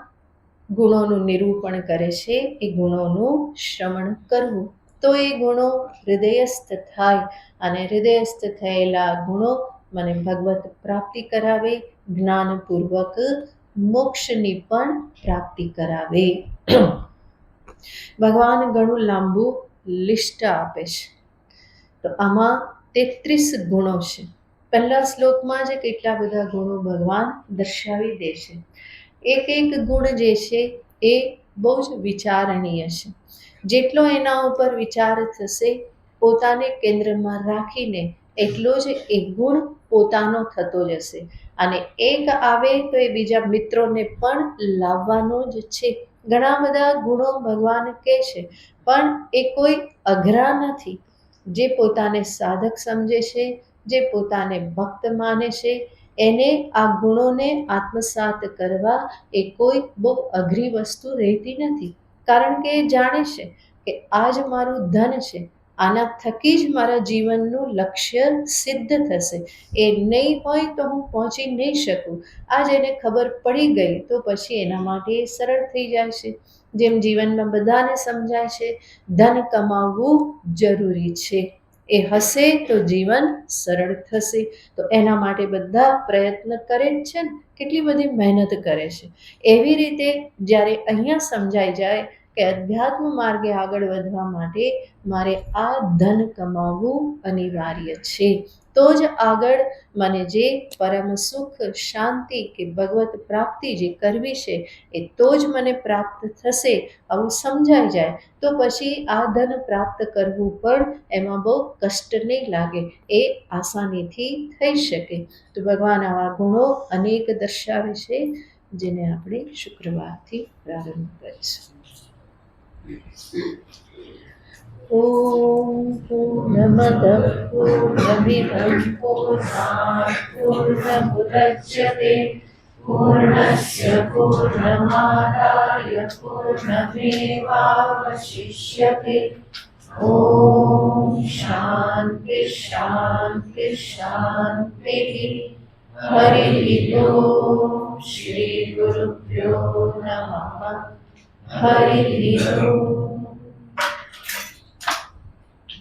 ગુણોનું નિરૂપણ કરે છે, એ ગુણોનું શ્રવણ કરવું. તો એ ગુણો હૃદયસ્થ થાય અને હૃદયસ્થ થયેલા ગુણો મને ભગવત પ્રાપ્તિ કરાવે, જ્ઞાનપૂર્વક મોક્ષની પણ પ્રાપ્તિ કરાવે. ભગવાન ઘણું લાંબુ લિસ્ટ આપે છે. તો આમાં 33 ગુણો છે. પહેલા શ્લોકમાં જ કેટલા બધા ગુણો ભગવાન દર્શાવી દે છે. એક ગુણ જે છે એ બહુ જ વિચારણીય છે. જેટલો એના ઉપર વિચાર થશે, પોતાને કેન્દ્રમાં રાખીને, એટલો જ એક ગુણ પોતાનો થતો જશે. અને એક આવે તો એ બીજા મિત્રોને પણ લાવવાનો જ છે. ઘણા બધા ગુણો ભગવાન કહે છે, પણ એ કોઈ અઘરા નથી. જે પોતાને સાધક સમજે છે, જે પોતાને ભક્ત માને છે, એને આ ગુણોને આત્મસાત કરવા એ કોઈ બહુ અઘરી વસ્તુ રહેતી નથી. કારણ કે એ જાણે છે કે આ જ મારું ધન છે, આના થકી જ મારા જીવનનું લક્ષ્ય સિદ્ધ થશે. એ નહીં હોય તો હું પહોંચી નહીં શકું. આ જેને ખબર પડી ગઈ તો પછી એના માટે એ સરળ થઈ જાય છે. જેમ જીવનમાં બધાને સમજાય છે, ધન કમાવવું જરૂરી છે. એ હશે તો જીવન સરળ થશે. તો એના માટે બધા પ્રયત્ન કરે જ છે ને, કેટલી બધી મહેનત કરે છે. એવી રીતે જ્યારે અહીંયા સમજાઈ જાય કે અધ્યાત્મ માર્ગે આગળ વધવા માટે મારે આ ધન કમાવવું અનિવાર્ય છે, તો જ આગળ મને જે પરમ સુખ, શાંતિ કે ભગવત પ્રાપ્તિ જે કરવી છે એ તો જ મને પ્રાપ્ત થશે. આવું સમજાઈ જાય તો પછી આ ધન પ્રાપ્ત કરવું પણ એમાં બહુ કષ્ટ નહીં લાગે, એ આસાનીથી થઈ શકે. તો ભગવાન આવા ગુણો અનેક દર્શાવે છે, જેને આપણે શુક્રવારથી પ્રારંભ કરીશું. ઓમ પૂર્ણમદ પૂર્ણમિદં પૂર્ણાત પૂર્ણમુદચ્યતે પૂર્ણસ્ય પૂર્ણમાદાય પૂર્ણમેવાવશિષ્યતે. ઓમ શાંતિ શાંતિ શાંતિ. હરિ ઓમ. શ્રી ગુરુભ્યો નમઃ. હરિ ઓમ.